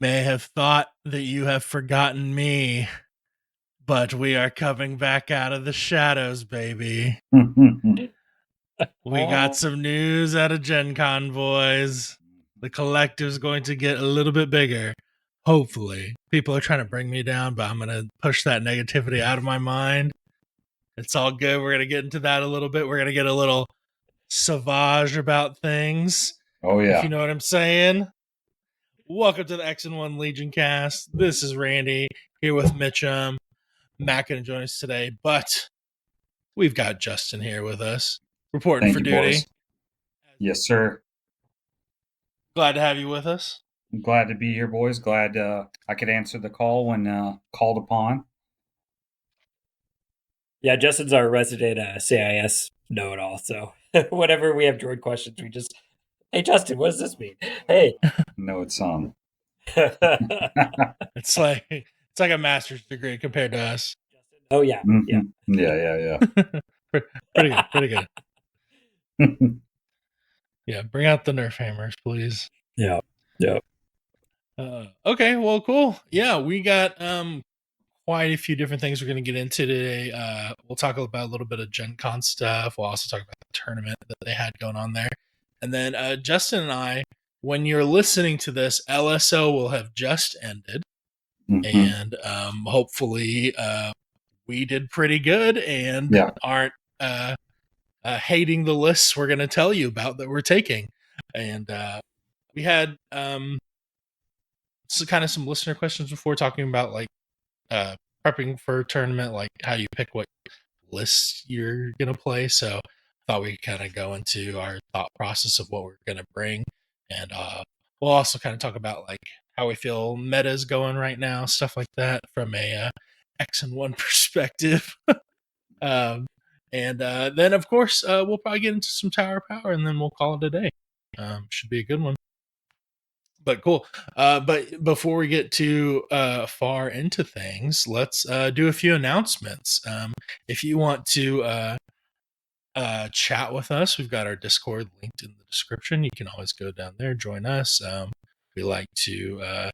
may have thought that you have forgotten me, but we are coming back out of the shadows, baby. We got some news out of Gencon, boys. The collective's going to get a little bit bigger. Hopefully. People are trying to bring me down, but I'm going to push that negativity out of my mind. It's all good. We're going to get into that a little bit. We're going to get a little savage about things. Oh, yeah. If you know what I'm saying. Welcome to the X-1 Legion cast. This is Randy here with Mitchem. Matt couldn't join us today, but we've got Justin here with us, reporting for duty. Boys. Yes, sir. Glad to have you with us. I'm glad to be here, boys. Glad I could answer the call when called upon. Yeah, Justin's our resident CIS know-it-all. So whenever we have droid questions, we just, hey, Justin, what does this mean? Hey. No, it's some. It's like a master's degree compared to us. Oh, yeah. Mm-hmm. Yeah. Pretty good. Yeah, bring out the Nerf hammers, please. Yeah. Okay, well, cool. Yeah, we got quite a few different things we're going to get into today. We'll talk about a little bit of Gen Con stuff. We'll also talk about the tournament that they had going on there. And then Justin and I, when you're listening to this, LSO will have just ended. Mm-hmm. And hopefully we did pretty good and aren't hating the lists we're going to tell you about that we're taking. And we had kind of some listener questions before, talking about like prepping for a tournament, like how you pick what lists you're going to play. So I thought we could kind of go into our thought process of what we're going to bring. And we'll also kind of talk about like how we feel meta's going right now, stuff like that from a X-1 perspective. And then, of course, we'll probably get into some tower power, and then we'll call it a day. Should be a good one. But cool. But before we get too far into things, let's do a few announcements. If you want to chat with us, we've got our Discord linked in the description. You can always go down there, join us. We like to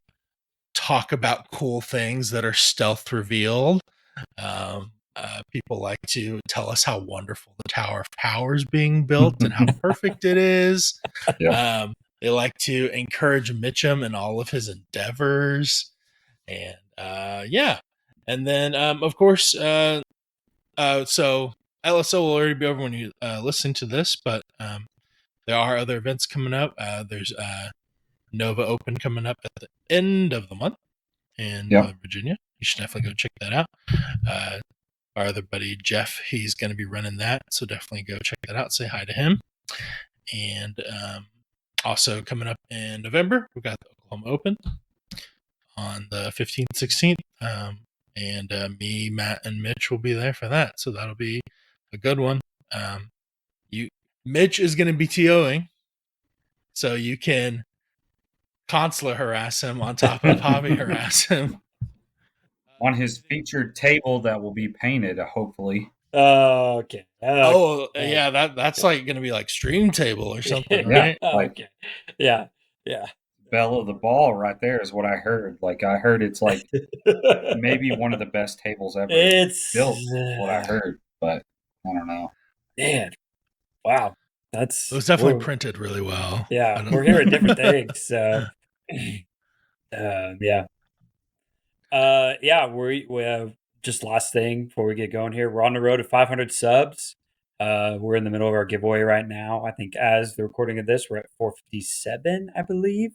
talk about cool things that are stealth revealed. People like to tell us how wonderful the Tower of Power is being built and how perfect it is. Yeah. They like to encourage Mitchem in all of his endeavors. And and then of course so LSO will already be over when you listen to this, but there are other events coming up. There's Nova Open coming up at the end of the month in Virginia. You should definitely go check that out. Our other buddy Jeff, he's going to be running that, so definitely go check that out. Say hi to him. And also coming up in November, we've got the Oklahoma Open on the 15th, 16th. And me, Matt, and Mitch will be there for that. So that'll be a good one. Mitch is going to be TOing, so you can consular harass him on top of hobby harass him. On his featured table that will be painted, hopefully. Okay. Yeah, that's like going to be like stream table or something, right? Okay. Yeah. Bell of the ball right there is what I heard. Like, I heard it's like maybe one of the best tables ever built, what I heard, but I don't know. Man, wow. It was definitely printed really well. Yeah, we're hearing different things, so we have just last thing before we get going here. We're on the road to 500 subs. We're in the middle of our giveaway right now. I think as the recording of this, we're at 457, I believe.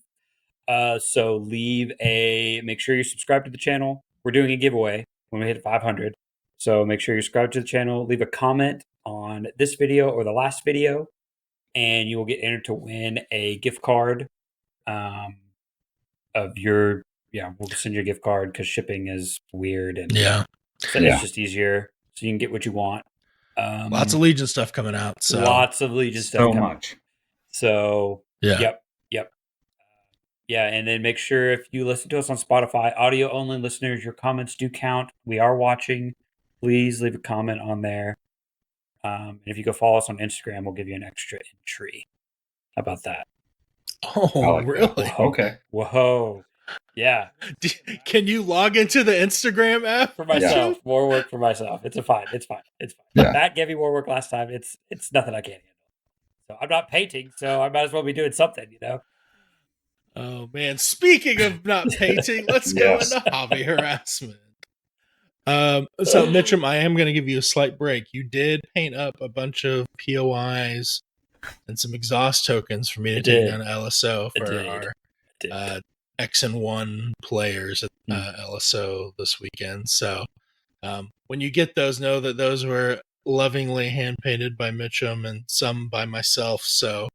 So make sure you subscribe to the channel. We're doing a giveaway when we hit 500. So make sure you subscribe to the channel, leave a comment on this video or the last video, and you will get entered to win a gift card of your, we'll send you a gift card because shipping is weird. And it's just easier. So you can get what you want. Lots of Legion stuff coming out. So lots of Legion stuff so coming much. So, yeah. Yep. Yeah, and then make sure if you listen to us on Spotify, audio-only listeners, your comments do count. We are watching. Please leave a comment on there. And if you go follow us on Instagram, we'll give you an extra entry. How about that? Oh, really? Okay. Whoa. Yeah. Can you log into the Instagram app for myself? More work for myself. It's fine. Yeah. That gave me more work last time. It's nothing I can't handle. So I'm not painting, so I might as well be doing something, Oh man! Speaking of not painting, let's go into hobby harassment. So Mitchem, I am going to give you a slight break. You did paint up a bunch of POIs and some exhaust tokens for me to take down to LSO for our X-1 players at LSO this weekend. So when you get those, know that those were lovingly hand painted by Mitchem and some by myself. So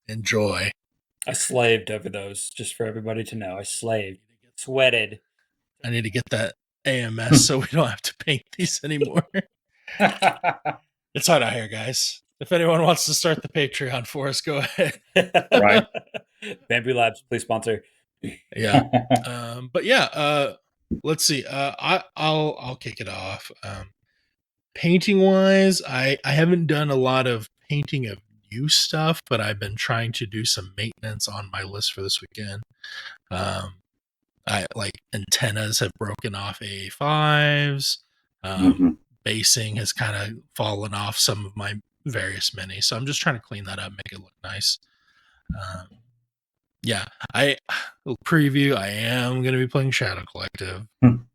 enjoy. I slaved over those, just for everybody to know. I sweated. I need to get that AMS so we don't have to paint these anymore. It's hot out here, guys. If anyone wants to start the Patreon for us, go ahead. Right. Bamboo Labs, please sponsor. Yeah. But yeah, let's see. I'll kick it off. Painting wise, I haven't done a lot of painting of new stuff, but I've been trying to do some maintenance on my list for this weekend. I like antennas have broken off A5s. Basing has kind of fallen off some of my various minis, so I'm just trying to clean that up, make it look nice. Yeah, will preview. I am going to be playing Shadow Collective. Dun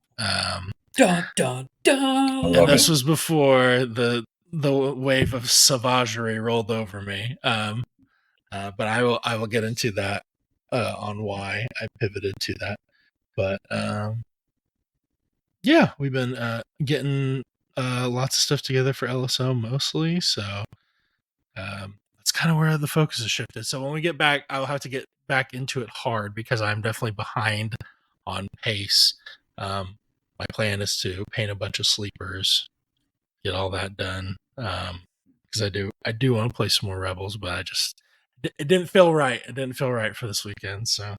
dun dun. And this was before the wave of savagery rolled over me. But I will get into that on why I pivoted to that. But yeah, we've been getting lots of stuff together for LSO mostly. So that's kind of where the focus is shifted. So when we get back, I'll have to get back into it hard because I'm definitely behind on pace. My plan is to paint a bunch of sleepers, get all that done. Because I do want to play some more Rebels, but it didn't feel right. It didn't feel right for this weekend. So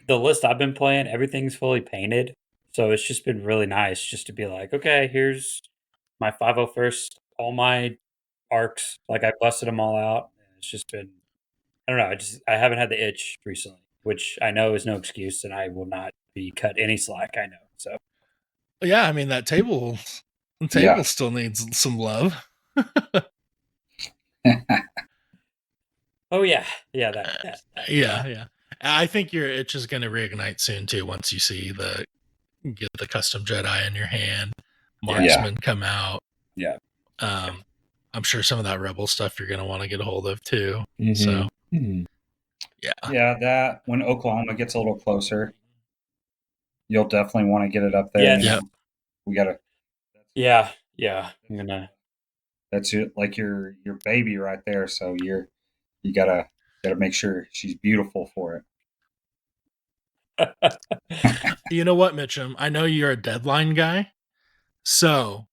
the list I've been playing, everything's fully painted. So it's just been really nice just to be like, okay, here's my 501st, all my arcs. Like I busted them all out. It's just been, I don't know. I haven't had the itch recently, which I know is no excuse, and I will not be cut any slack. I know. So yeah, I mean that table still needs some love. Oh yeah, that. Yeah. I think your itch is going to reignite soon too. Once you see get the custom Jedi in your hand, marksman come out. Yeah. I'm sure some of that Rebel stuff you're going to want to get a hold of too. So yeah, that when Oklahoma gets a little closer, you'll definitely want to get it up there. Yeah. You know? We gotta. Yeah. I'm gonna. That's your baby right there. So you gotta make sure she's beautiful for it. You know what, Mitchem? I know you're a deadline guy. So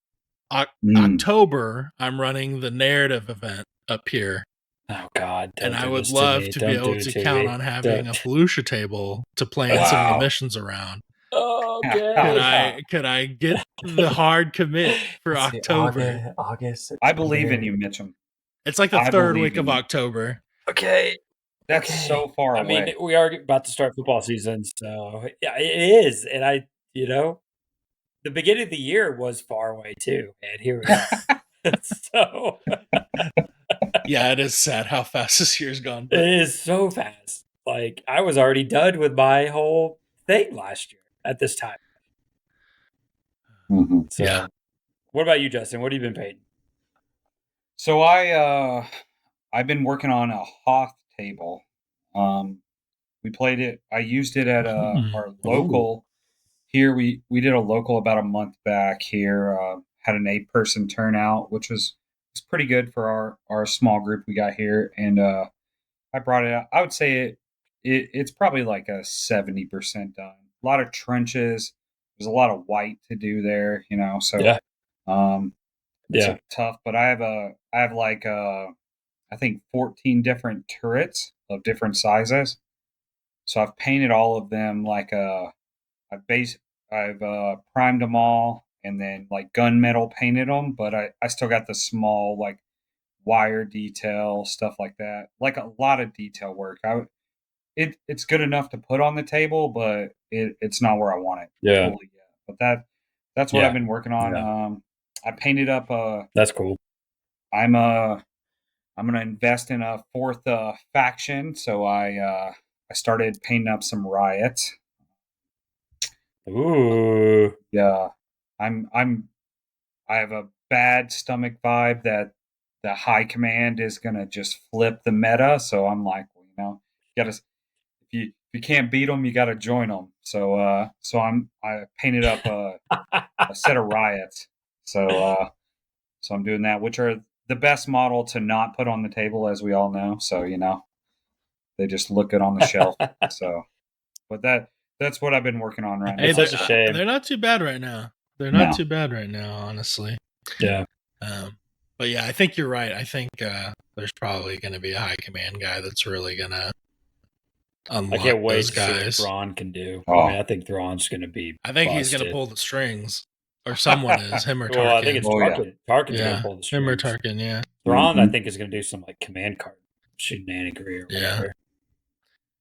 October, I'm running the narrative event up here. Oh God! And I would love to be able to count on having a Felucia table to plan some of the missions around. Okay. Could I get the hard commit for October? August. I believe in you, Mitchem. It's like the third week of October. Okay. That's so far away. I mean, we are about to start football season, so yeah, it is. And the beginning of the year was far away too, and here we are. So yeah, it is sad how fast this year's gone. It is so fast. Like I was already done with my whole thing last year at this time. So, yeah. What about you, Justin? What have you been painting? So I've been working on a Hoth table. We played it. I used it at our local here. We did a local about a month back here. Had an 8-person turnout, which was pretty good for our small group we got here. And I brought it out. I would say it's probably like a 70% done. A lot of trenches. There's a lot of white to do there, you know. So it's tough. But I have like I think 14 different turrets of different sizes. So I've painted all of them like I've primed them all and then like gunmetal painted them, but I still got the small like wire detail stuff like that, like a lot of detail work. it's good enough to put on the table, but it's not where I want it Yeah. fully yet. But that's what Yeah. I've been working on. Yeah. I painted up That's cool. I'm gonna invest in a fourth faction, so I started painting up some riots. Ooh. Yeah, I have a bad stomach vibe that the high command is gonna just flip the meta. So I'm like, well, you gotta if you can't beat them, you gotta join them. So I painted up a set of riots. So I'm doing that, which are the best model to not put on the table, as we all know. So they just look good on the shelf. So, but that's what I've been working on right Hey, now. It's such a shame. they're not too bad right now. They're not too bad right now, honestly. Yeah. But yeah, I think you're right. I think there's probably going to be a high command guy that's really going to unlock I can't wait those to see what guys. Thrawn can do. Oh. I mean, I think Thrawn's going to be. I think he's going to busted. pull the strings, or someone is, him or Tarkin. Well, I think it's Oh, yeah. Tarkin. Tarkin's yeah, going to pull the strings. him or Tarkin. Yeah, Thrawn, I think, is going to do some like command card shenanigery or Yeah. whatever.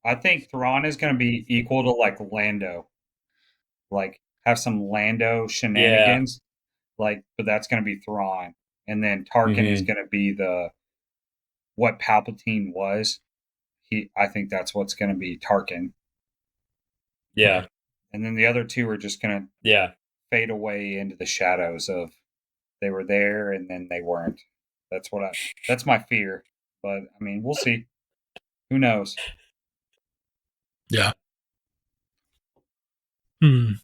I think Thrawn is going to be equal to like Lando, like have some Lando shenanigans, but that's going to be Thrawn, and then Tarkin is going to be what Palpatine was. I think that's what's going to be Tarkin. Yeah. And then the other two are just going to fade away into the shadows of they were there and then they weren't. That's my fear. But I mean, we'll see. Who knows? Yeah. Who's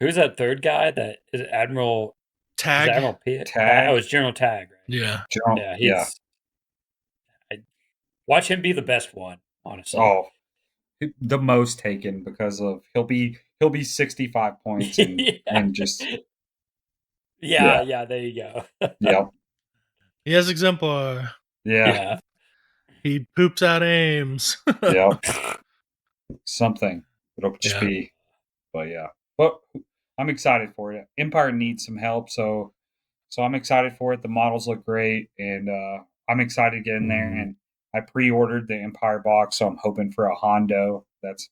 that third guy? That is it Admiral Tag. Is it Admiral P? Tag. Oh, it's General Tag, right? Yeah. Watch him be the best one, honestly. Oh, the most taken because of he'll be 65 points and just yeah, there you go. Yep. He has exemplar. Yeah. He poops out aims. Yep. Something. It'll just be, but yeah. But I'm excited for it. Empire needs some help, so I'm excited for it. The models look great, and I'm excited to get in there. And I pre-ordered the Empire box, so I'm hoping for a Hondo. That's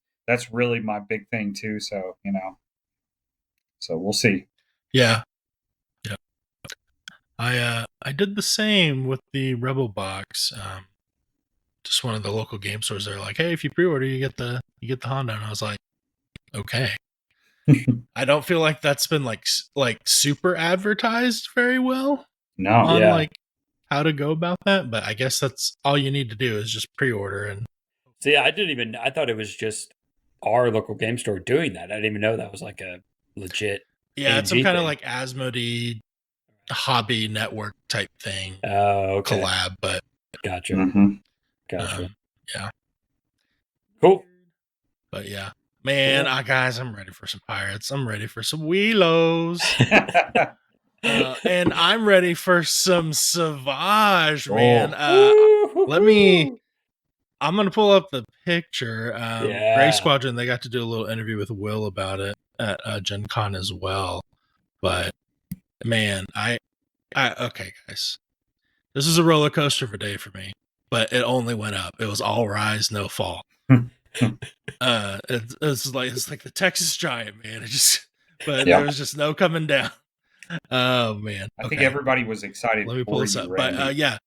really my big thing too. So so we'll see. Yeah. I did the same with the Rebel box. Just one of the local game stores. They're like, "Hey, if you pre-order, you get the Honda." And I was like, "Okay." I don't feel like that's been like super advertised very well. No. On like how to go about that, but I guess that's all you need to do is just pre-order. And see, I thought it was just our local game store doing that. I didn't even know that was like a legit. Yeah, it's some kind of like Asmodee hobby network type thing. Okay. Collab, but gotcha. Gotcha. Yeah. Cool. But yeah. Man, guys, I'm ready for some pirates. I'm ready for some wheelos. And I'm ready for some Savage, man. I'm going to pull up the picture. Gray Squadron, they got to do a little interview with Will about it at Gencon as well. But man, okay, guys. This is a roller coaster of a day for me, but it only went up. It was all rise, no fall. It's like the Texas Giant, man. There was just no coming down. Oh man. I think everybody was excited. Let me pull this up. Randy. But yeah.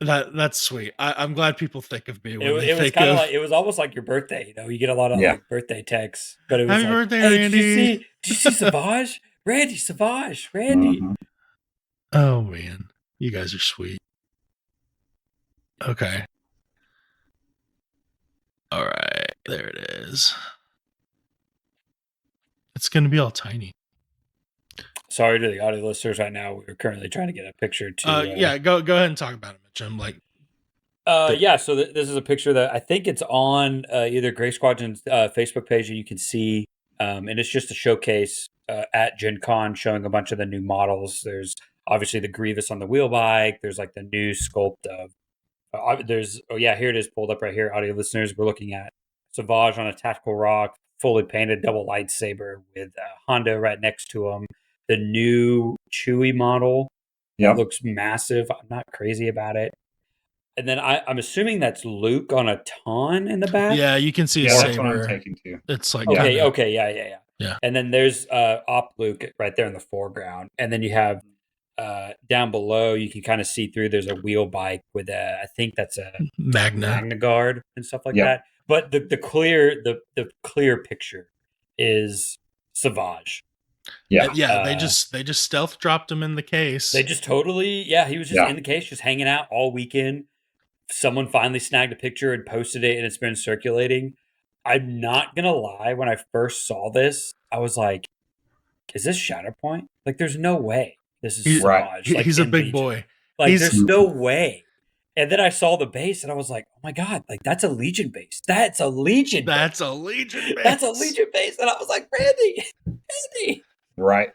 That's sweet. I'm glad people think of me when it was kind of like it was almost like your birthday. You get a lot of like birthday texts, but it was happy like, birthday, hey, Randy. Did you see Savage? Randy, Savage, Randy. Oh man, you guys are sweet. Okay. All right, there it is. It's gonna be all tiny. Sorry to the audio listeners right now. We're currently trying to get a picture to. Yeah, go ahead and talk about it, Mitch. I'm like. So this is a picture that I think it's on either Gray Squadron's Facebook page that you can see, and it's just a showcase at Gen Con showing a bunch of the new models. There's obviously the Grievous on the wheel bike. There's like the new sculpt of. Here it is pulled up right here. Audio listeners, we're looking at Savage on a tactical rock, fully painted double lightsaber with Honda right next to him. The new Chewie model looks massive. I'm not crazy about it. And then I'm assuming that's Luke on a ton in the back. Yeah, you can see a that's what I'm saber. taking too. It's like Okay, kinda, okay, yeah. And then there's Op Luke right there in the foreground, and then you have down below. You can kind of see through. There's a wheel bike with I think that's a Magna guard and stuff like that. But the clear picture is Savage. Yeah, they just stealth dropped him in the case. They just totally, he was just in the case, just hanging out all weekend. Someone finally snagged a picture and posted it, and it's been circulating. I'm not gonna lie, when I first saw this, I was like, is this Shatterpoint? Like, there's no way this is Savage. Like, he's a big boy. Like, there's no way. And then I saw the base, and I was like, oh my God, like, that's a Legion base. That's a Legion base. That's a Legion base. That's a Legion base. And I was like, Randy. Right.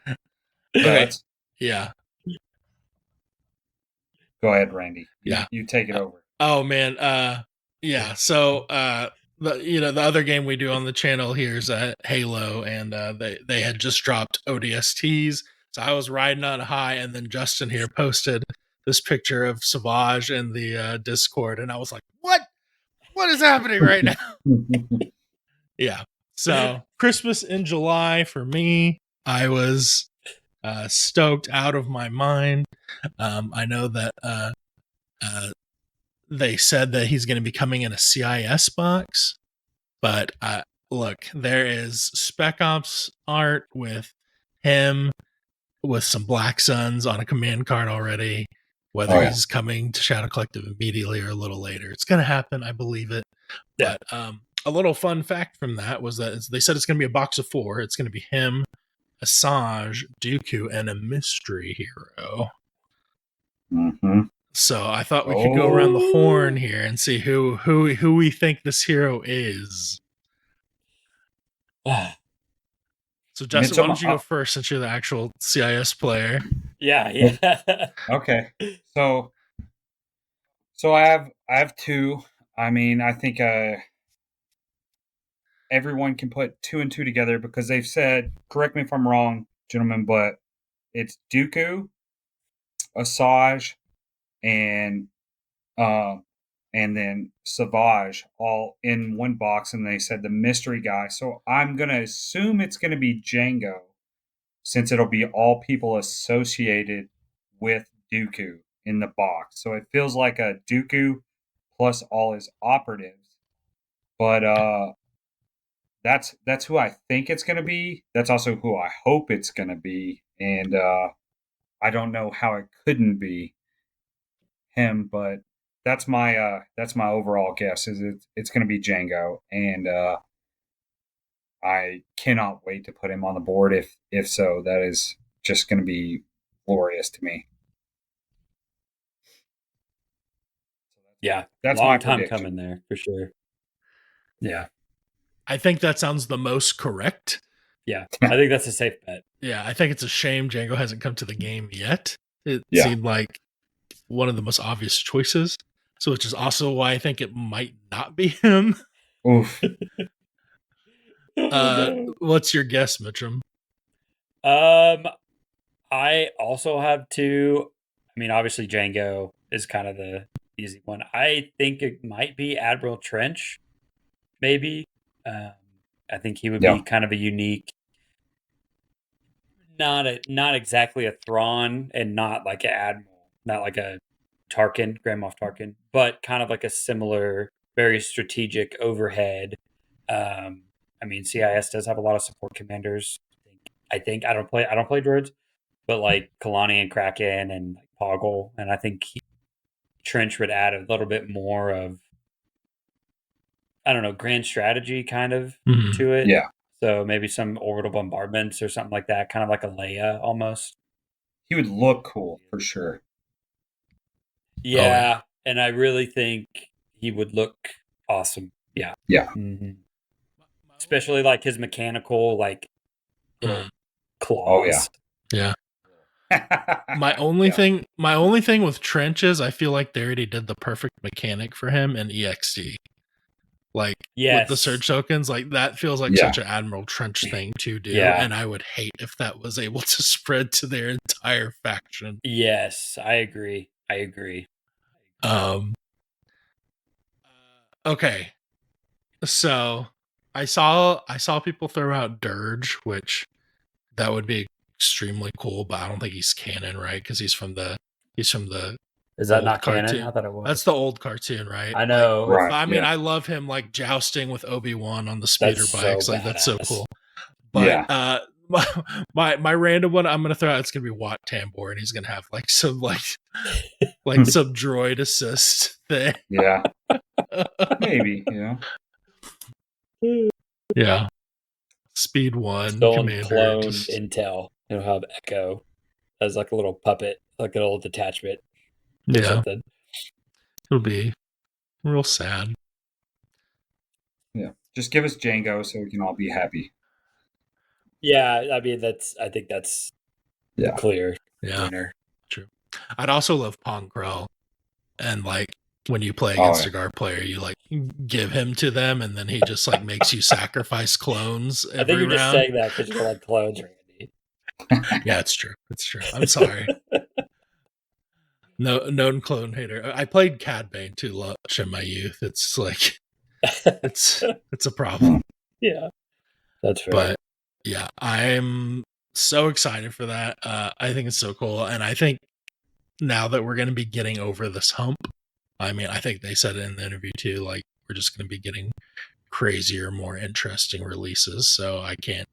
Yeah. Go ahead, Randy. Yeah. You take it over. Oh man. Yeah. So the other game we do on the channel here is Halo, and they had just dropped ODSTs. So I was riding on high, and then Justin here posted this picture of Savage in the Discord, and I was like, what is happening right now? Yeah. So Christmas in July for me, I was stoked out of my mind. I know that they said that he's going to be coming in a CIS box, but look, there is Spec Ops art with him with some Black Suns on a command card already. Whether he's coming to Shadow Collective immediately or a little later, it's going to happen. I believe it. Yeah. But a little fun fact from that was that they said it's going to be a box of 4. It's going to be him, Asajj, Dooku, and a mystery hero. Mm-hmm. So I thought we could go around the horn here and see who we think this hero is. So Justin, why don't you go first since you're the actual CIS player? Yeah. Okay. So I have 2. I mean, I think everyone can put 2 and 2 together because they've said, correct me if I'm wrong, gentlemen, but it's Dooku, Asajj, and then Savage all in one box, and they said the mystery guy. So I'm gonna assume it's gonna be Django, since it'll be all people associated with Dooku in the box. So it feels like a Dooku plus all his operatives. But that's who I think it's gonna be. That's also who I hope it's gonna be. And I don't know how it couldn't be him, but that's my overall guess. Is it's going to be Django, and I cannot wait to put him on the board. If so, that is just going to be glorious to me. Yeah, that's long my time prediction. coming there for sure. Yeah, I think that sounds the most correct. Yeah, I think that's a safe bet. Yeah, I think it's a shame Django hasn't come to the game yet. It seemed like one of the most obvious choices. So, which is also why I think it might not be him. Oof. What's your guess, Mitchem? I also have 2. I mean, obviously Django is kind of the easy one. I think it might be Admiral Trench, maybe. I think he would be kind of a unique, not exactly a Thrawn, and not like an Admiral, not like a Tarkin, Grand Moff Tarkin, but kind of like a similar, very strategic overhead. I mean, CIS does have a lot of support commanders. I think I don't play droids, but like Kalani and Kraken and like Poggle, and I think Trench would add a little bit more of, I don't know, grand strategy kind of to it. Yeah. So maybe some orbital bombardments or something like that, kind of like a Leia almost. He would look cool for sure. Yeah, and I really think he would look awesome. Yeah. Yeah. Mm-hmm. Especially like his mechanical, like claws. Oh yeah. Yeah. My only thing with Trench is I feel like they already did the perfect mechanic for him in EXD. Like with the surge tokens, like that feels like such an Admiral Trench thing to do. Yeah. And I would hate if that was able to spread to their entire faction. Yes, I agree. Okay. So I saw people throw out Dirge, which that would be extremely cool, but I don't think he's canon, right? Because he's from the Is that old not canon? cartoon. I thought it was. That's the old cartoon, right? I know. Like, Right. I mean, yeah. I love him like jousting with Obi-Wan on the speeder That's bikes. so Like that's so badass. cool. But my random one I'm gonna throw out, it's gonna be Watt Tambor, and he's gonna have like some some droid assist thing. Yeah. Maybe. Yeah. Yeah. Speed 1 Stolen commander. clone just- intel. It'll have Echo as like a little puppet, like an old detachment or yeah, something. it'll be real sad. Yeah. Just give us Django so we can all be happy. Yeah, I mean I think that's Yeah. the clear Yeah, winner. true. I'd also love Pong Krell, and like when you play Oh, against yeah. a guard player, you like give him to them, and then he just like makes you sacrifice clones every I think you're just round. saying that because you don't like clones, Randy. Yeah, it's true. It's true. I'm sorry. No, known clone hater. I played Cad Bane too much in my youth. It's like it's a problem. Yeah, that's fair. But yeah, I'm so excited for that. I think it's so cool, and I think now that we're going to be getting over this hump, I mean, I think they said it in the interview too. Like we're just going to be getting crazier, more interesting releases. So I can't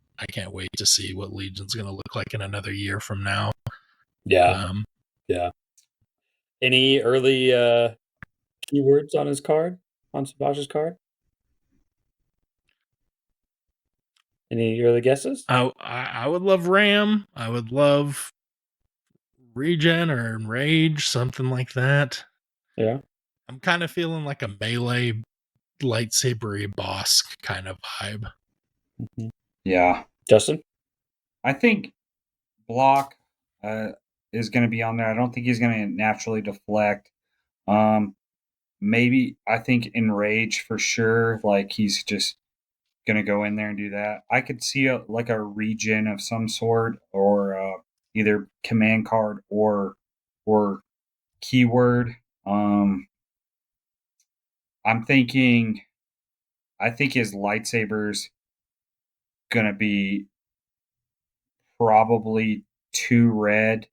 wait to see what Legion's going to look like in another year from now. Yeah, yeah. Any early keywords on his card, on Savage's card? Any early guesses? I would love Ram. I would love Regen or Enrage, something like that. Yeah. I'm kind of feeling like a melee lightsabery boss kind of vibe. Mm-hmm. Yeah. Justin? I think block is going to be on there. I don't think he's going to naturally deflect. Maybe I think enrage for sure. Like he's just going to go in there and do that. I could see a regen of some sort, or either command card or keyword. I'm thinking. I think his lightsaber's going to be probably 2 red,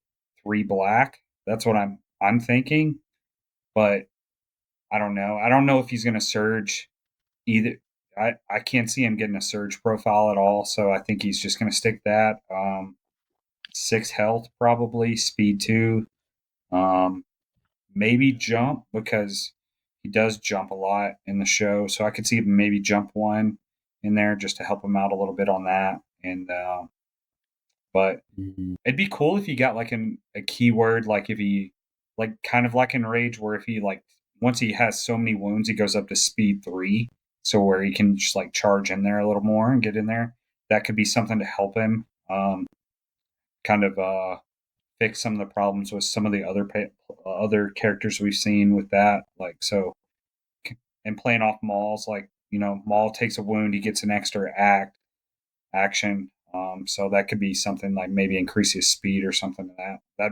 3 black. That's what I'm thinking. But I don't know. I don't know if he's going to surge either. I can't see him getting a surge profile at all. So I think he's just going to stick that. 6 health, probably. Speed 2. Maybe jump, because he does jump a lot in the show. So I could see him maybe jump 1 in there just to help him out a little bit on that. And but it'd be cool if he got like a keyword, like if he like kind of like in Rage, where if he like once he has so many wounds, he goes up to speed 3, so where he can just like charge in there a little more and get in there. That could be something to help him, kind of fix some of the problems with some of the other characters we've seen with that. Like so, and playing off Maul's, like Maul takes a wound, he gets an extra action. So that could be something like maybe increase his speed or something like that.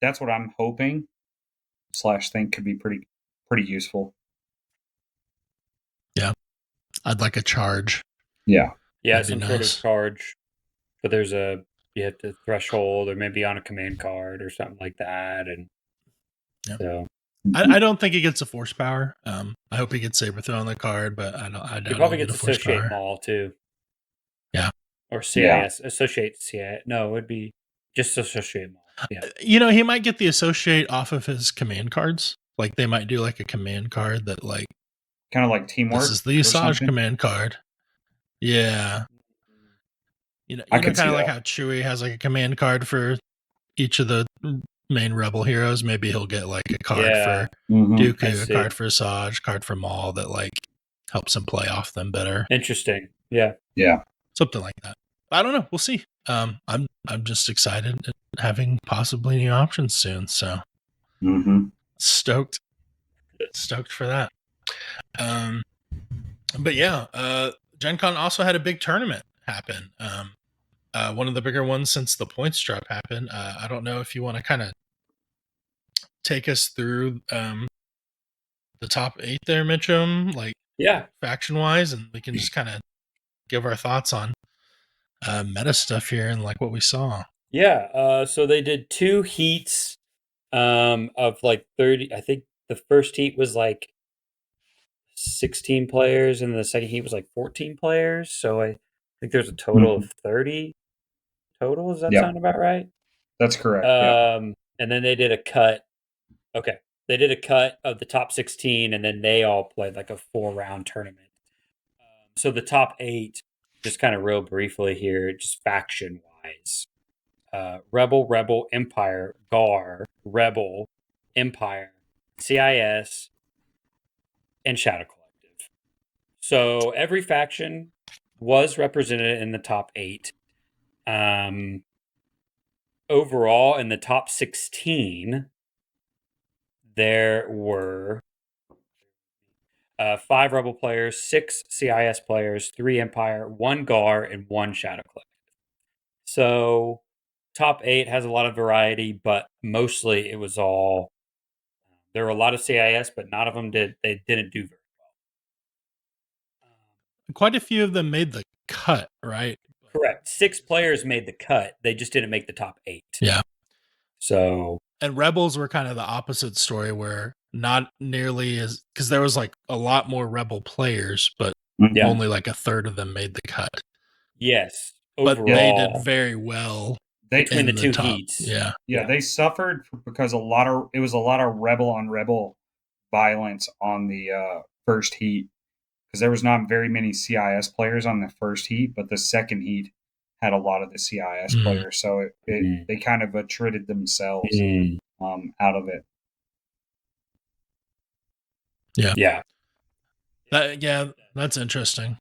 That's what I'm hoping / think could be pretty useful. Yeah. I'd like a charge. Yeah. Yeah, That'd be some sort nice. of charge. But you hit the threshold, or maybe on a command card or something like that. And Yeah. so I don't think he gets a force power. I hope he gets saber throw on the card, but I don't. he probably get gets a force associate power. Maul too. Yeah. Or CIS. Associate CIS. No, it would be just associate Maul. Yeah. He might get the associate off of his command cards. Like they might do like a command card that like kind of like teamwork. This is the Asajj command card. Yeah. I could kind of see like that. how Chewie has like a command card for each of the main rebel heroes. Maybe he'll get like a card for Dooku, a card for Asajj, card for Maul that like helps him play off them better. Interesting. Yeah. Yeah. Something like that. I don't know. We'll see. I'm just excited at having possibly new options soon. So stoked for that. But yeah, Gencon also had a big tournament happen. One of the bigger ones since the points drop happened. I don't know if you want to kind of take us through the top 8 there, Mitchum, like Yeah. faction wise, and we can just kind of give our thoughts on meta stuff here and like what we saw. Yeah. So they did 2 heats of like 30. I think the first heat was like 16 players, and the second heat was like 14 players. So I think there's a total of 30 total. Does that sound about right? That's correct. And then they did a cut. Okay. They did a cut of the top 16, and then they all played like a 4-round tournament. So the top 8, just kind of real briefly here, just faction wise. Rebel, Empire, Gar, Rebel, Empire, CIS, and Shadow Collective. So every faction was represented in the top 8. Overall, in the top 16, there were 5 Rebel players, 6 CIS players, 3 Empire, 1 Gar, and 1 Shadow Collective. So top 8 has a lot of variety, but mostly it was all. There were a lot of CIS, but none of them did. They didn't do very well. Quite a few of them made the cut, right? Correct. 6 players made the cut. They just didn't make the top 8. Yeah. So. And Rebels were kind of the opposite story, where not nearly as, because there was like a lot more Rebel players, but only like a third of them made the cut. Yes. Overall, but they did very well between the 2 heats. Yeah. They suffered because it was a lot of Rebel on Rebel violence on the first heat, because there was not very many CIS players on the first heat, but the second heat had a lot of the CIS players, so they kind of attrited themselves out of it. Yeah. That's interesting.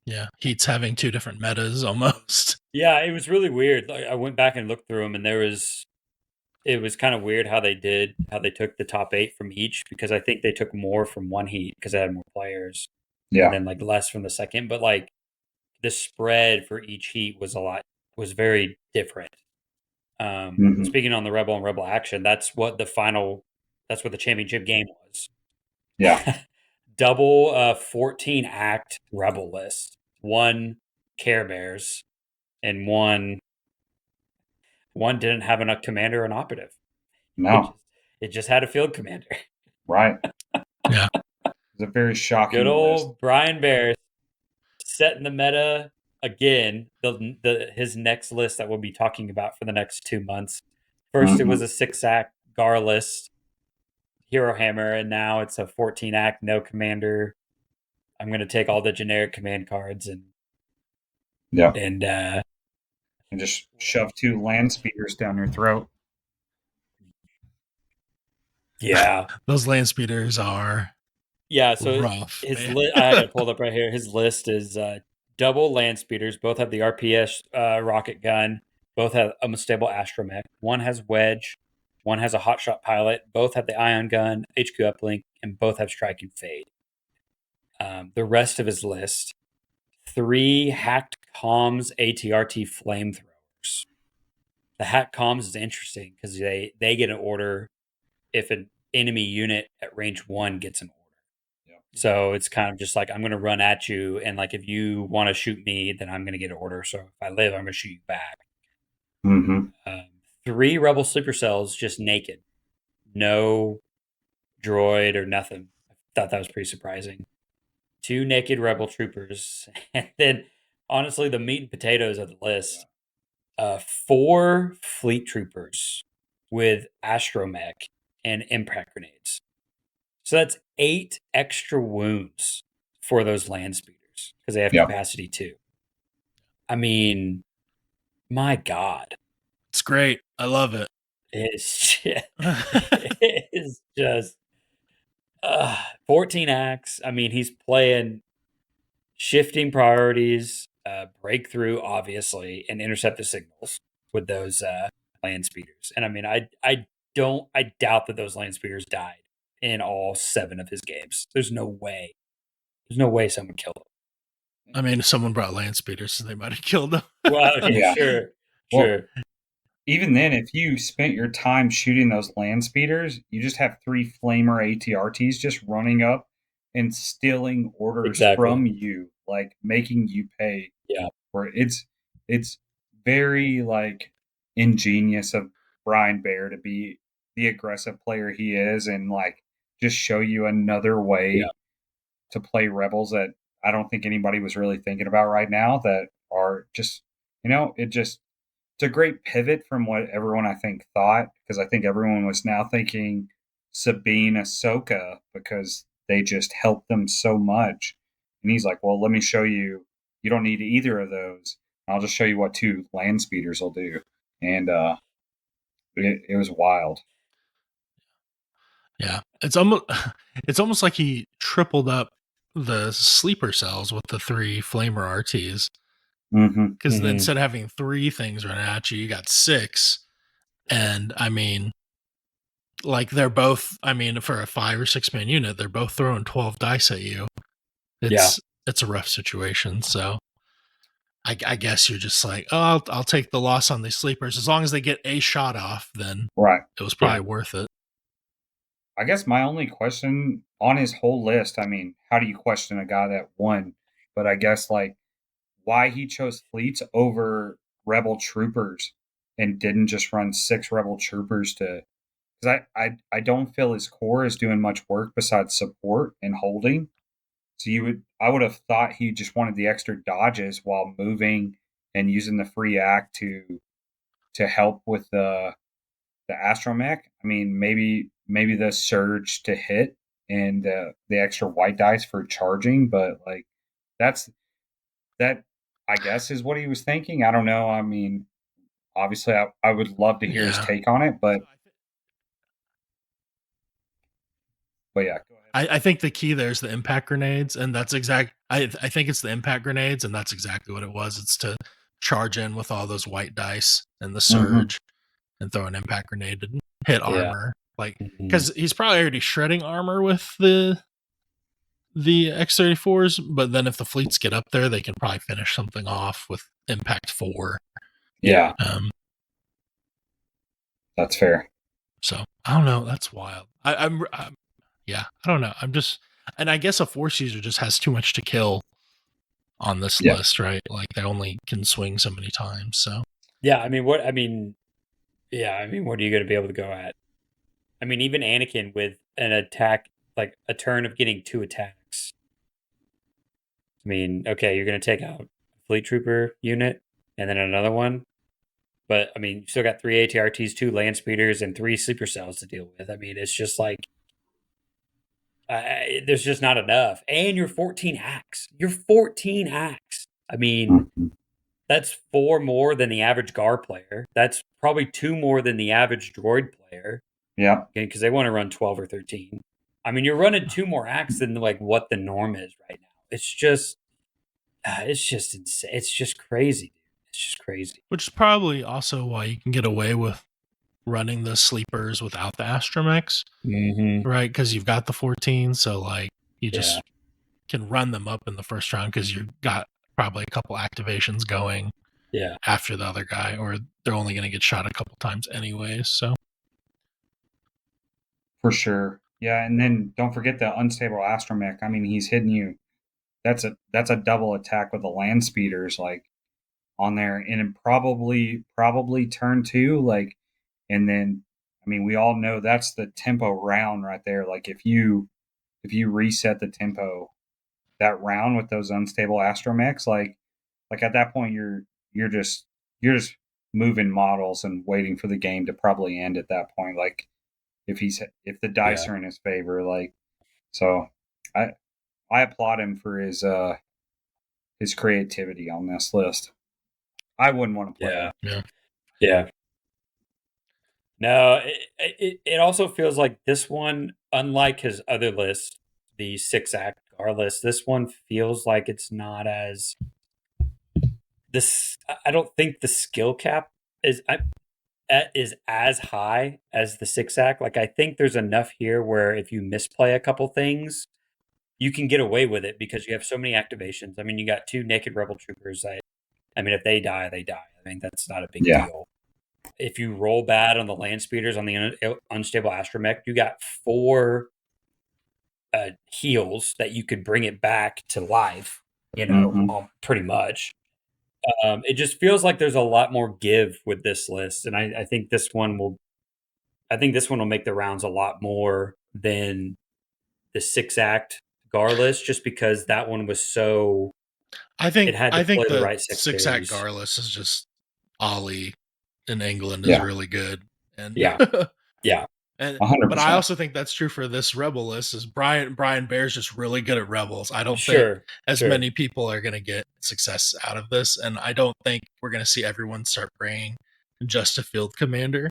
Yeah, heats having 2 different metas almost. Yeah, it was really weird. Like, I went back and looked through them, and it was kind of weird how they took the top 8 from each, because I think they took more from one heat because they had more players. Yeah. And then like less from the second, but like the spread for each heat was very different. Speaking on the Rebel and Rebel action, that's what the championship game was. Yeah. Double 14 act Rebel list, 1 Care Bears, and one didn't have enough commander or an operative. No. It just had a field commander. Right. Yeah. It's a very shocking Good old list. Brian Bears setting the meta again. His next list that we'll be talking about for the next 2 months. First, it was a 6-act Gar list, Hero Hammer, and now it's a 14-act no commander. I'm going to take all the generic command cards and just shove 2 land speeders down your throat. Yeah. Those land speeders are so rough. I had it pulled up right here. His list is double land speeders. Both have the RPS rocket gun. Both have a unstable astromech. One has wedge. One has a hotshot pilot. Both have the ion gun, HQ uplink, and both have strike and fade. The rest of his list: 3 hacked comms ATRT flamethrowers. The hacked comms is interesting because they get an order if an enemy unit at range 1 gets an order. So it's kind of just like, I'm going to run at you, and like if you want to shoot me, then I'm going to get an order. So if I live, I'm going to shoot you back. 3 Rebel sleeper cells, just naked, no droid or nothing. I thought that was pretty surprising. 2 naked Rebel troopers, and then honestly, the meat and potatoes of the list: 4 fleet troopers with astromech and impact grenades. So that's 8 extra wounds for those land speeders because they have capacity too. I mean, my God. It's great. I love it. It is just 14 acts. I mean, he's playing shifting priorities, breakthrough, obviously, and interceptor signals with those land speeders. And I mean, I doubt that those land speeders died in all 7 of his games. There's no way someone killed him. I mean, if someone brought land speeders, so they might have killed them. Well, okay, sure. even then, if you spent your time shooting those land speeders, you just have 3 flamer ATRTs just running up and stealing orders from you, like making you pay. Yeah. For it's very like ingenious of Brian Bear to be the aggressive player he is and like just show you another way to play Rebels that I don't think anybody was really thinking about right now that are just it's a great pivot from what everyone I think thought because I think everyone was now thinking Sabine Ahsoka because they just helped them so much. And he's like, well, let me show you. You don't need either of those. I'll just show you what 2 land speeders will do. And it was wild. Yeah, it's almost like he tripled up the sleeper cells with the 3 flamer RTs. Because instead of having 3 things run at you, you got 6. And I mean, like they're both. I mean, for a 5 or 6 man unit, they're both throwing 12 dice at you. It's a rough situation. So I guess you're just like, oh, I'll take the loss on these sleepers as long as they get a shot off. Then it was probably worth it. I guess my only question on his whole list. I mean, how do you question a guy that won? But I guess like why he chose fleets over rebel troopers and didn't just run 6 rebel troopers to because I don't feel his core is doing much work besides support and holding. So I would have thought he just wanted the extra dodges while moving and using the free act to help with the astromech. I mean, maybe the surge to hit and the extra white dice for charging, but like that I guess is what he was thinking. I don't know. I mean, obviously I would love to hear his take on it, but yeah, go ahead. I think the key there is the impact grenades, and that's I think it's the impact grenades, and that's exactly what it was. It's to charge in with all those white dice and the surge and throw an impact grenade and hit armor. Like, because he's probably already shredding armor with the X-34s, but then if the fleets get up there, they can probably finish something off with impact 4. Yeah. That's fair. So I don't know. That's wild. I'm yeah, I don't know. I'm just, and I guess a Force user just has too much to kill on this list, right? Like they only can swing so many times. So yeah, I mean, what are you going to be able to go at? I mean, even Anakin with an attack, like a turn of getting 2 attacks. I mean, okay, you're going to take out a fleet trooper unit and then another one. But I mean, you still got 3 ATRTs, 2 land speeders, and 3 sleeper cells to deal with. I mean, it's just like there's just not enough. And you're 14 hacks. I mean, that's 4 more than the average GAR player. That's probably 2 more than the average droid player. Yeah. Because they want to run 12 or 13. I mean, you're running 2 more hacks than like what the norm is right now. It's just insane. It's just crazy, dude. It's just crazy. Which is probably also why you can get away with running the sleepers without the astromechs, right? Because you've got the 14, so like you just can run them up in the first round because you've got probably a couple activations going after the other guy, or they're only going to get shot a couple times anyways. So for sure, yeah. And then don't forget the unstable astromech. I mean, he's hitting you. That's a double attack with the land speeders like on there, and probably turn 2 like, and then I mean we all know that's the tempo round right there. Like if you reset the tempo that round with those unstable astromechs, like at that point you're just moving models and waiting for the game to probably end at that point. Like if the dice are in his favor, like so I applaud him for his creativity on this list. I wouldn't want to play it. Yeah. No, it also feels like this one, unlike his other list, the 6-act GAR list, this one feels like it's not as this. I don't think the skill cap is as high as the 6-act. Like I think there's enough here where if you misplay a couple things, you can get away with it because you have so many activations. I mean, you got 2 naked rebel troopers. I mean, if they die, they die. I mean, that's not a big deal. if you roll bad on the land speeders on the unstable astromech, you got 4 heals that you could bring it back to life. Pretty much. It just feels like there's a lot more give with this list, and I think this one will. I think this one will make the rounds a lot more than the 6-act Gar list, just because that one was so. I think it had to play the the right 6-act secondaries. Garless is just Ollie in England is really good, and Yeah. and 100%. but I also think that's true for this Rebel list. Is Brian Bear's just really good at Rebels. I don't think as many people are going to get success out of this, and I don't think we're going to see everyone start bringing just a field commander.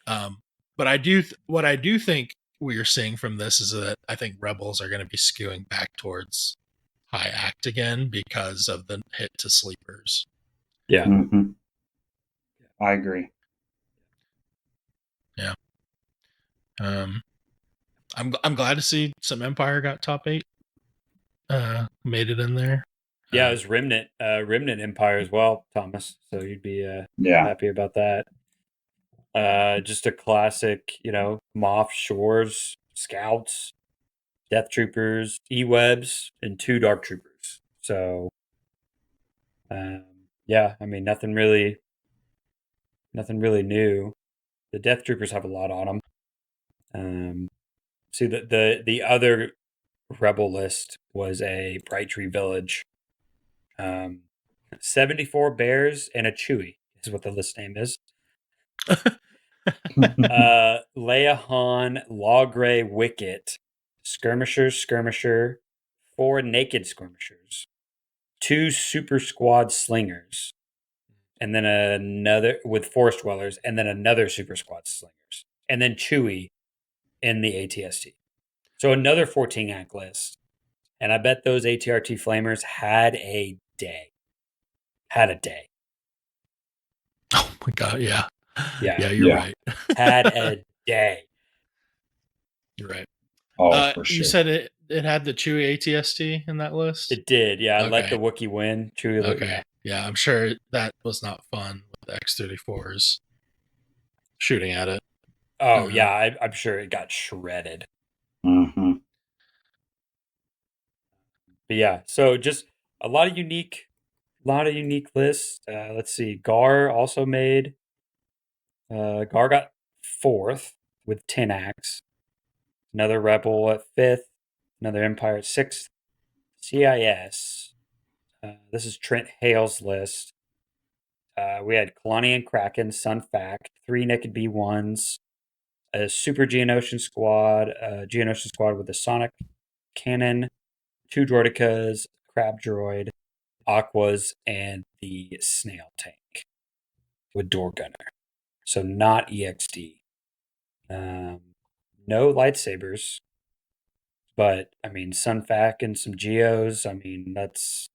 But what I do think we're seeing from this is that I think Rebels are going to be skewing back towards high act again because of the hit to sleepers. Yeah. Mm-hmm. I agree. Yeah. I'm glad to see some Empire got top 8. Made it in there. Yeah, it was Remnant Empire as well, Thomas. So you'd be happy about that. Just a classic, Moff, Shores, Scouts, Death Troopers, E-Webs, and 2 Dark Troopers. So, yeah, I mean, nothing really new. The Death Troopers have a lot on them. See, the other Rebel list was a Bright Tree Village. 74 bears and a Chewie is what the list name is. Leia Han, Law Grey, Wicket, Skirmisher, 4 naked skirmishers, 2 super squad slingers, and then another with forest dwellers, and then another super squad slingers, and then Chewie in the ATST. So another 14-act list. And I bet those ATRT flamers had a day. Oh my god, yeah. Yeah, you're right. Had a day. You're right. Oh, for sure. You said it had the Chewie ATST in that list? It did, yeah. Okay. Let the Wookiee win. Chewie. Okay. Yeah, I'm sure that was not fun with the X-34s shooting at it. Oh, yeah, I'm sure it got shredded. Mm-hmm. But yeah, so just a lot of unique lists. Let's see. Gar also made. Gar got 4th with 10 acts. Another Rebel at 5th. Another Empire at 6th. CIS. This is Trent Hale's list. We had Kalani and Kraken, Sun Fac, 3 Naked B1s, a Super Geonosian Squad, with a Sonic Cannon, 2 Droidicas, Crab Droid, Aquas, and the Snail Tank with Door Gunner. So not EXD. No lightsabers. But, I mean, Sun Fac and some Geos, I mean, that's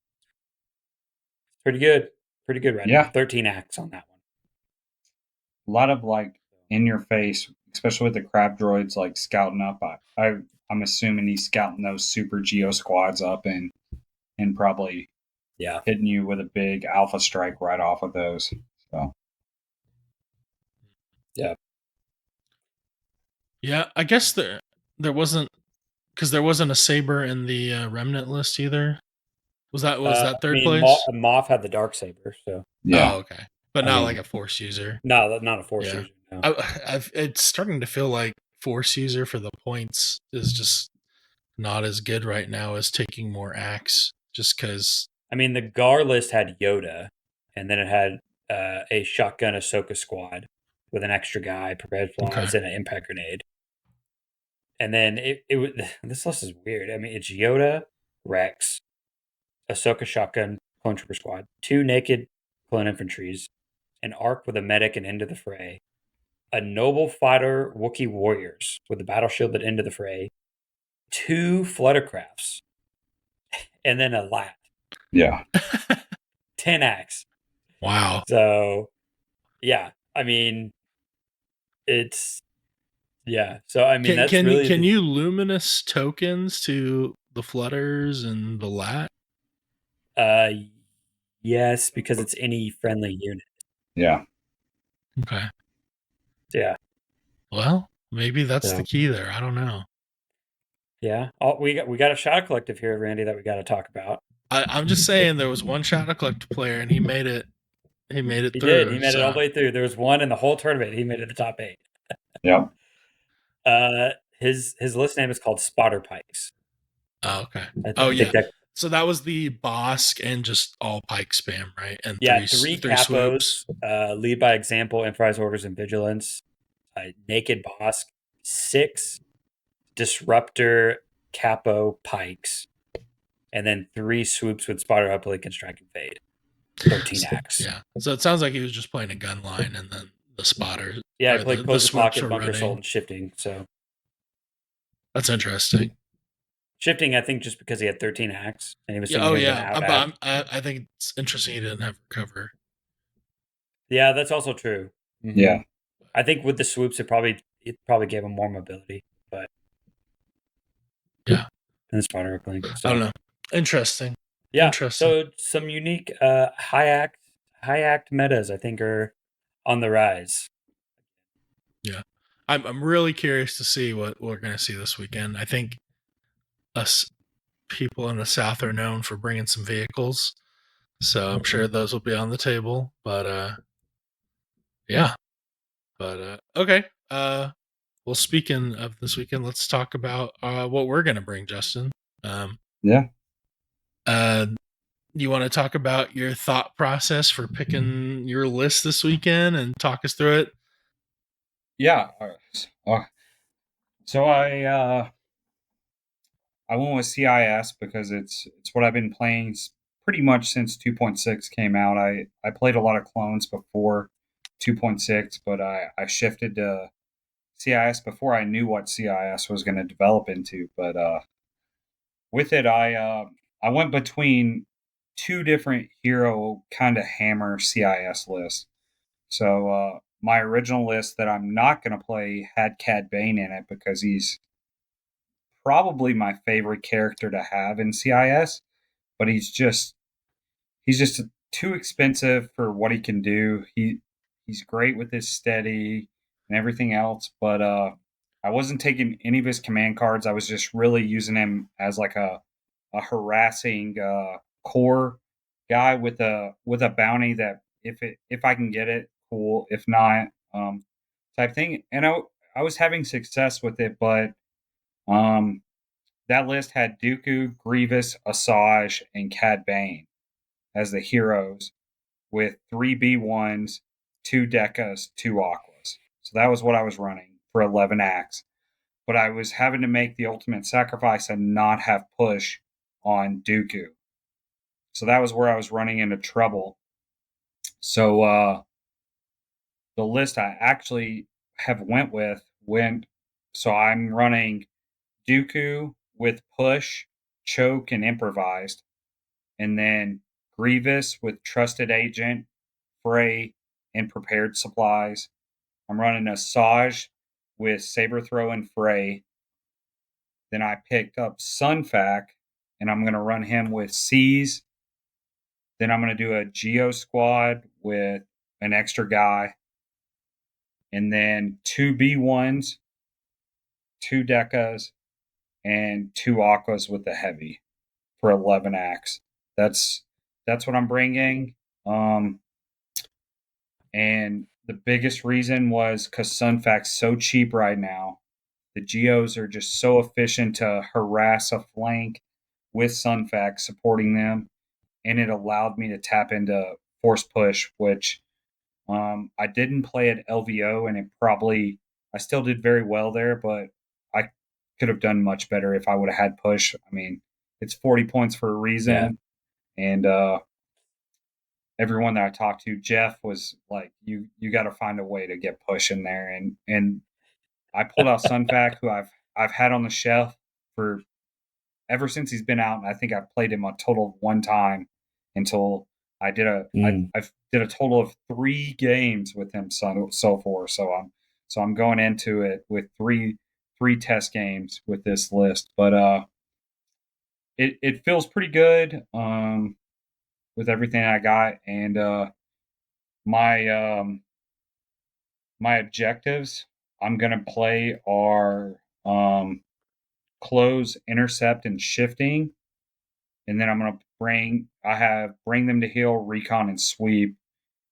pretty good. Pretty good right now. 13 acts on that one. A lot of, in your face, especially with the crab droids, scouting up. I'm assuming he's scouting those super Geo squads up and probably hitting you with a big alpha strike right off of those. So. Yeah. Yeah, I guess there wasn't, because there wasn't a saber in the Remnant list either. Was that third place? Moff had the dark saber, so yeah. Oh, okay, but not like a Force user. No, not a Force user. No. It's starting to feel like Force user for the points is just not as good right now as taking more acts. Just because, I mean, the Gar list had Yoda, and then it had a shotgun Ahsoka squad with an extra guy, prepared flies, and an impact grenade. And then it this list is weird. I mean, it's Yoda, Rex, Ahsoka shotgun, clone trooper squad, 2 naked clone infantries, an arc with a medic and into the fray, a noble fighter Wookiee warriors with a battle shield at end of the fray, 2 fluttercrafts, and then a lat. Yeah. 10 acts. Wow. So, yeah, I mean, it's So I mean, that's really. Can you luminous tokens to the flutters and the lat? Yes, because it's any friendly unit. Yeah. Okay. Yeah. Well, maybe that's So. the key there. I don't know. Yeah. Oh, we got a Shadow Collective here, Randy, that we got to talk about. I'm just saying there was one Shadow Collective player and he made it. He made it He through. did. He made it all the way through. There was one in the whole tournament. He made it the top 8. Yeah. His list name is called Spotter Pikes. Oh, okay. Yeah. So that was the Bosk and just all pike spam, right? And three capos, swoops. Lead by example, improvise orders, and vigilance. Naked Bosk, 6 disruptor capo pikes, and then 3 swoops with spotter, uplink, and strike and fade. 13 acts. Yeah. So it sounds like he was just playing a gun line and then the spotter. Yeah, he played pose pocket, bunker running. assault, and shifting. So that's interesting. Shifting, I think, just because he had 13 acts and he was saying I think it's interesting he didn't have recover. Yeah, that's also true. Mm-hmm. Yeah, I think with the swoops, it probably gave him more mobility, but yeah, and the spotter uplink. So. I don't know. Interesting. Yeah. So some unique high act metas, I think, are on the rise. Yeah, I'm really curious to see what we're going to see this weekend. I think us people in the South are known for bringing some vehicles, so I'm sure those will be on the table. But yeah, but okay. Well, speaking of this weekend, let's talk about what we're going to bring, Justin. Yeah. You want to talk about your thought process for picking your list this weekend and talk us through it? Yeah. So I went with CIS because it's what I've been playing pretty much since 2.6 came out. I played a lot of clones before 2.6, but I shifted to CIS before I knew what CIS was going to develop into. But with it, I went between 2 different hero kind of hammer CIS lists. So my original list that I'm not going to play had Cad Bane in it because he's probably my favorite character to have in CIS, but he's just too expensive for what he can do. He's great with his steady and everything else, but I wasn't taking any of his command cards. I was just really using him as like a harassing core guy with a bounty that if I can get it, cool. If not, type thing. And I was having success with it, but that list had Dooku, Grievous, Asajj, and Cad Bane as the heroes, with 3 B1s, 2 Decas, 2 Aquas. So that was what I was running for 11 acts. But I was having to make the ultimate sacrifice and not have push on Dooku. So that was where I was running into trouble. So the list I actually have so I'm running Dooku with push, choke, and improvised, and then Grievous with trusted agent, fray, and prepared supplies. I'm running Asajj with saber throw and fray. Then I picked up Sunfac, and I'm going to run him with seize. Then I'm going to do a Geo squad with an extra guy, and then 2 B1s, 2 Decas, and 2 Aquas with the heavy for 11 acts. That's what I'm bringing. And the biggest reason was because Sunfac's so cheap right now. The Geos are just so efficient to harass a flank with Sunfac supporting them, and it allowed me to tap into force push, which I didn't play at LVO, and I still did very well there, but I could have done much better if I would have had push. I mean, it's 40 points for a reason, and everyone that I talked to, Jeff was like, "You got to find a way to get push in there," and I pulled out Sunfac, who I've had on the shelf for ever since he's been out, and I think I've played him a total of 1 time until I did I did a total of 3 games with him so far. So I'm going into it with three test games with this list, but it feels pretty good with everything I got, and my my objectives I'm gonna play are close, intercept, and shifting, and then I'm gonna bring them to heal, recon, and sweep,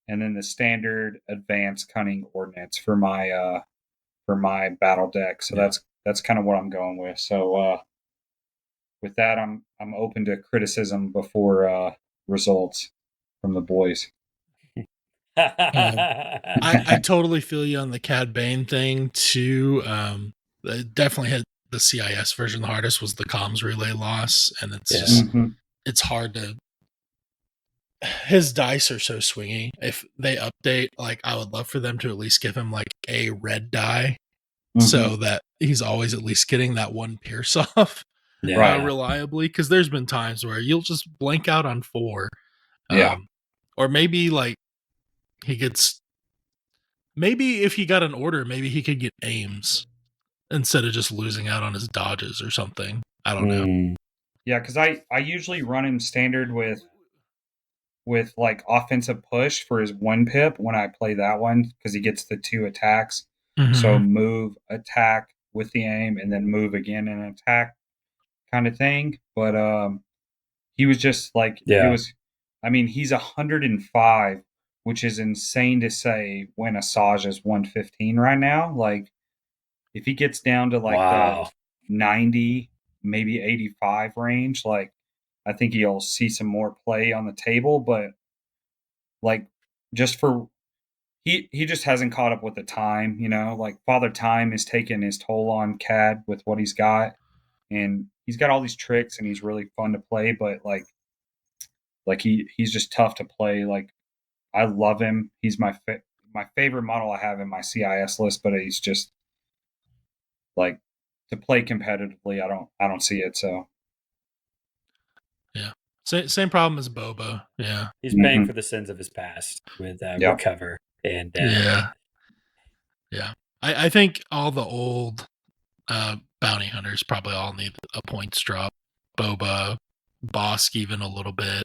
and then the standard advanced cunning ordnance for my battle deck. So that's kind of what I'm going with. So with that, I'm open to criticism before results from the boys. I totally feel you on the Cad Bane thing too. It definitely hit the CIS version the hardest was the comms relay loss, and it's just it's hard to. His dice are so swingy. If they update, like I would love for them to at least give him like a red die, so that he's always at least getting that one pierce off reliably. Because there's been times where you'll just blank out on 4, or maybe like he gets. Maybe if he got an order, maybe he could get aims instead of just losing out on his dodges or something. I don't know. Yeah, because I usually run him standard with like offensive push for his 1-Pip when I play that one because he gets the 2 attacks. So move, attack with the aim, and then move again and attack kind of thing. But he was just like it was. I mean, he's 105, which is insane to say when Asajj is 115 right now. Like, if he gets down to like the 90, maybe 85 range, like, I think he'll see some more play on the table. But like, just for he just hasn't caught up with the time, you know. Like, Father Time is taking his toll on Cad with what he's got, and he's got all these tricks, and he's really fun to play. But like he's just tough to play. Like, I love him. He's my favorite model I have in my CIS list, but he's just like to play competitively. I don't see it. So yeah, same problem as Boba. Yeah, he's paying for the sins of his past with recover and yeah. I think all the old bounty hunters probably all need a points drop. Boba, Bosk even a little bit.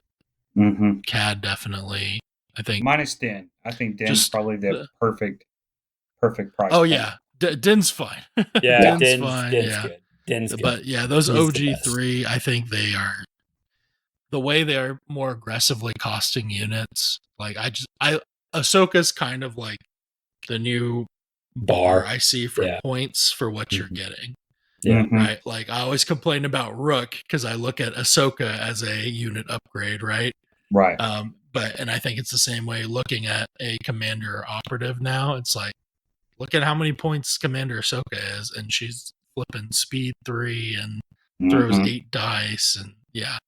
Cad definitely. I think minus Din. I think Din's probably the perfect price. Oh yeah, Din's fine. Yeah, Din's fine. Din's good. Din's good. But yeah, those OG3, I think they are the way they are more aggressively costing units. Like Ahsoka's kind of like the new bar I see for points for what you're getting. Yeah. Right. Like I always complain about Rook because I look at Ahsoka as a unit upgrade, right? Right. And I think it's the same way looking at a commander or operative now. It's like, look at how many points Commander Ahsoka is, and she's flipping speed 3 and throws 8 dice, and yeah,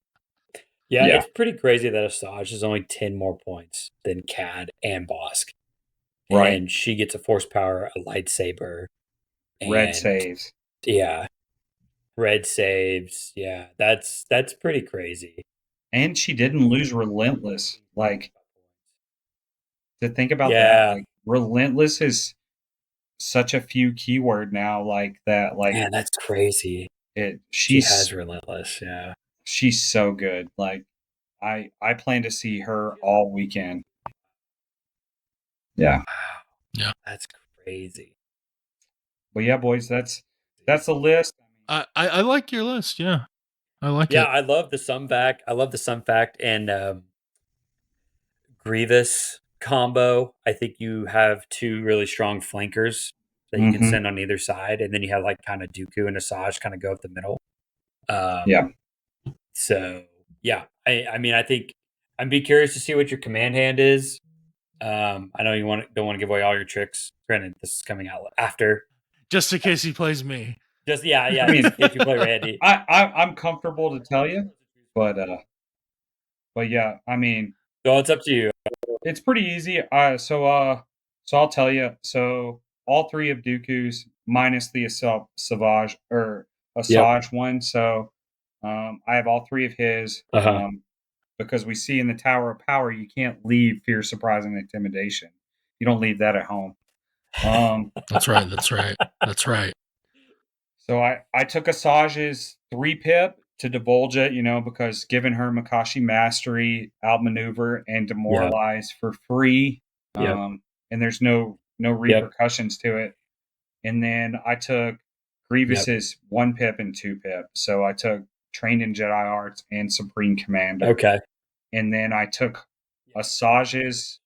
it's pretty crazy that Asajj is only 10 more points than Cad and Bosk. Right. And she gets a force power, a lightsaber. Red saves. Yeah. Red saves. Yeah. That's pretty crazy. And she didn't lose Relentless. Like, to think about that, like, Relentless is such a few keyword now, like that. Like, yeah, that's crazy. She has Relentless. Yeah. She's so good. Like, I plan to see her all weekend. Yeah. Wow. Yeah. That's crazy. But yeah, boys, that's the list. I like your list. Yeah. I like it. Yeah, I love the Sun Fact. I love the Sun Fact and Grievous combo. I think you have 2 really strong flankers that you can send on either side, and then you have like kind of Dooku and Asajj kind of go up the middle. So yeah, I mean, I think I'd be curious to see what your command hand is. I know you don't want to give away all your tricks. Granted, this is coming out after. Just in case he plays me. Just I mean, if you play Randy, I'm comfortable to tell you, but yeah, I mean, so it's up to you. It's pretty easy. So I'll tell you. So all 3 of Dooku's minus the Savage or Asajj one. So I have all 3 of his. Because we see in the Tower of Power, you can't leave Fear, Surprise, and Intimidation. You don't leave that at home. That's right. That's right. So I took Asajj's 3-Pip to divulge it, you know, because giving her Makashi Mastery, outmaneuver, and demoralize for free. And there's no repercussions to it. And then I took Grievous's 1-Pip and 2-Pip. So I took Trained in Jedi Arts and Supreme Commander. Okay. And then I took Asajj's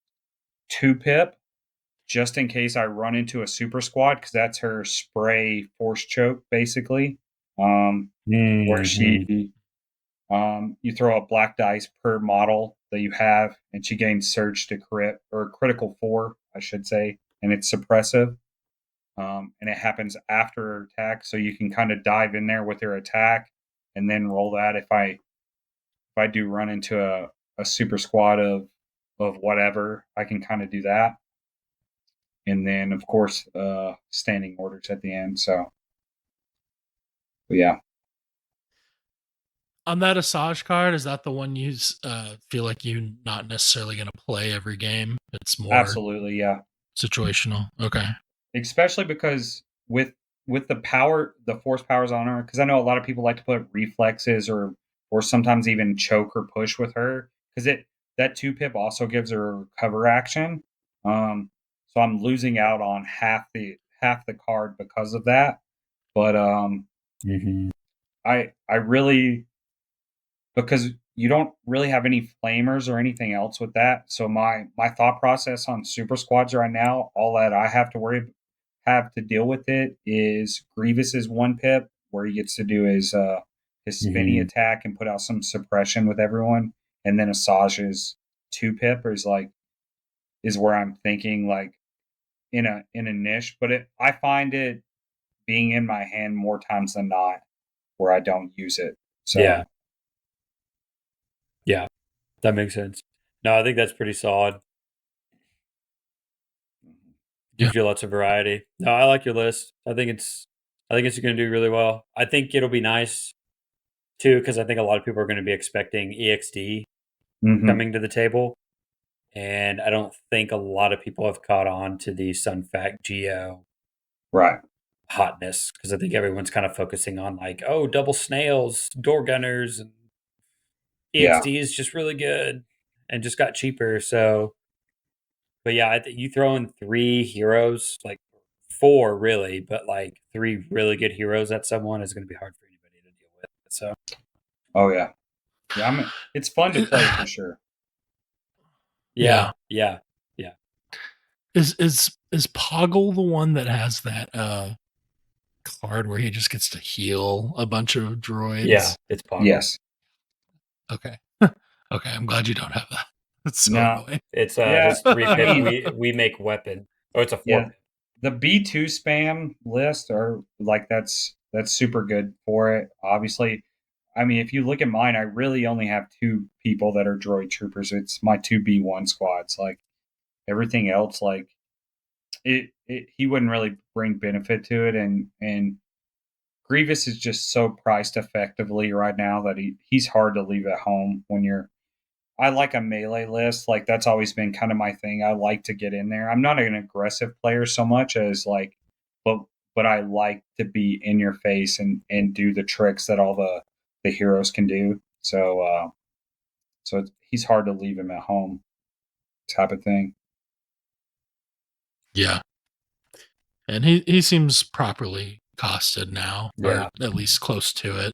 2-Pip just in case I run into a super squad, because that's her spray force choke, basically. Where she you throw a black dice per model that you have, and she gains surge to crit, or critical 4, I should say, and it's suppressive. And it happens after her attack, so you can kind of dive in there with her attack and then roll that. If I do run into a super squad of whatever, I can kind of do that. And then, of course, standing orders at the end. So, but yeah. On that Asajj card, is that the one you feel like you're not necessarily going to play every game? It's more absolutely, yeah, situational. Okay, especially because with the power, the force powers on her, because I know a lot of people like to put reflexes or sometimes even choke or push with her, because that 2-Pip also gives her cover action. So I'm losing out on half the card because of that. But I really, because you don't really have any flamers or anything else with that. So my thought process on super squads right now, all that I have to deal with it is Grievous's 1-Pip, where he gets to do his spinny attack and put out some suppression with everyone, and then Asajj's 2-Pip is where I'm thinking like in a niche, but I find it being in my hand more times than not where I don't use it. So yeah, that makes sense. No, I think that's pretty solid. Gives you lots of variety. No, I like your list. I think it's going to do really well. I think it'll be nice too, because I think a lot of people are going to be expecting EXD coming to the table, and I don't think a lot of people have caught on to the Sunfac Geo hotness, because I think everyone's kind of focusing on like, oh, double snails, door gunners, and EXD is just really good and just got cheaper. So, but yeah, I think you throw in 3 heroes, like 4 really, but like 3 really good heroes at someone is going to be hard for anybody to deal with. So, oh yeah, it's fun to play for sure. Yeah. Is Poggle the one that has that card where he just gets to heal a bunch of droids? Yeah, it's Poggle. Yes. Okay. Okay, I'm glad you don't have that. That's so annoying. It's his 3-Pip we make weapon. Oh, it's a 4-Pip. The B2 spam list are like that's super good for it. Obviously, I mean, if you look at mine, I really only have 2 people that are droid troopers. It's my 2 B1 squads. Like everything else, like he wouldn't really bring benefit to it, and Grievous is just so priced effectively right now that he's hard to leave at home when you're. I like a melee list. Like that's always been kind of my thing. I like to get in there. I'm not an aggressive player so much as like, but I like to be in your face and do the tricks that all the heroes can do. So he's hard to leave him at home, type of thing. Yeah, and he seems properly costed now, or at least close to it.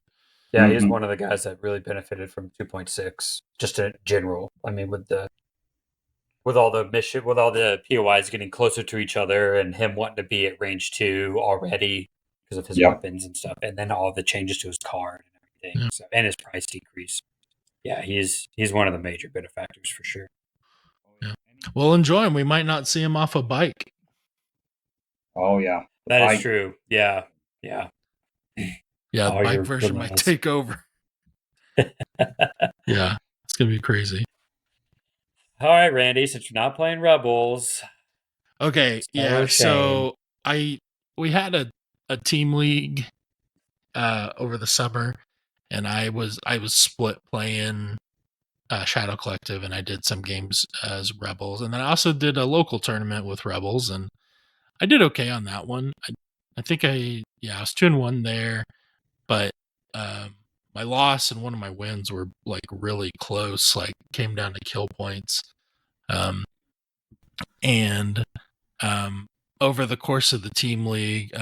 Yeah, he's one of the guys that really benefited from 2.6, just in general. I mean, with all the POIs getting closer to each other, and him wanting to be at range 2 already because of his weapons and stuff, and then all the changes to his card and everything, and his price decrease. Yeah, he's one of the major benefactors for sure. Yeah. Well, enjoy him. We might not see him off a bike. Oh yeah, that is true. Yeah. Yeah, the bike version might take over. Yeah, it's gonna be crazy. All right, Randy, since you're not playing Rebels. Okay, yeah. So we had a team league over the summer, and I was split playing Shadow Collective, and I did some games as Rebels, and then I also did a local tournament with Rebels, and I did okay on that one. I think I was 2-1 there, but my loss and one of my wins were like really close, like came down to kill points. And over the course of the team league,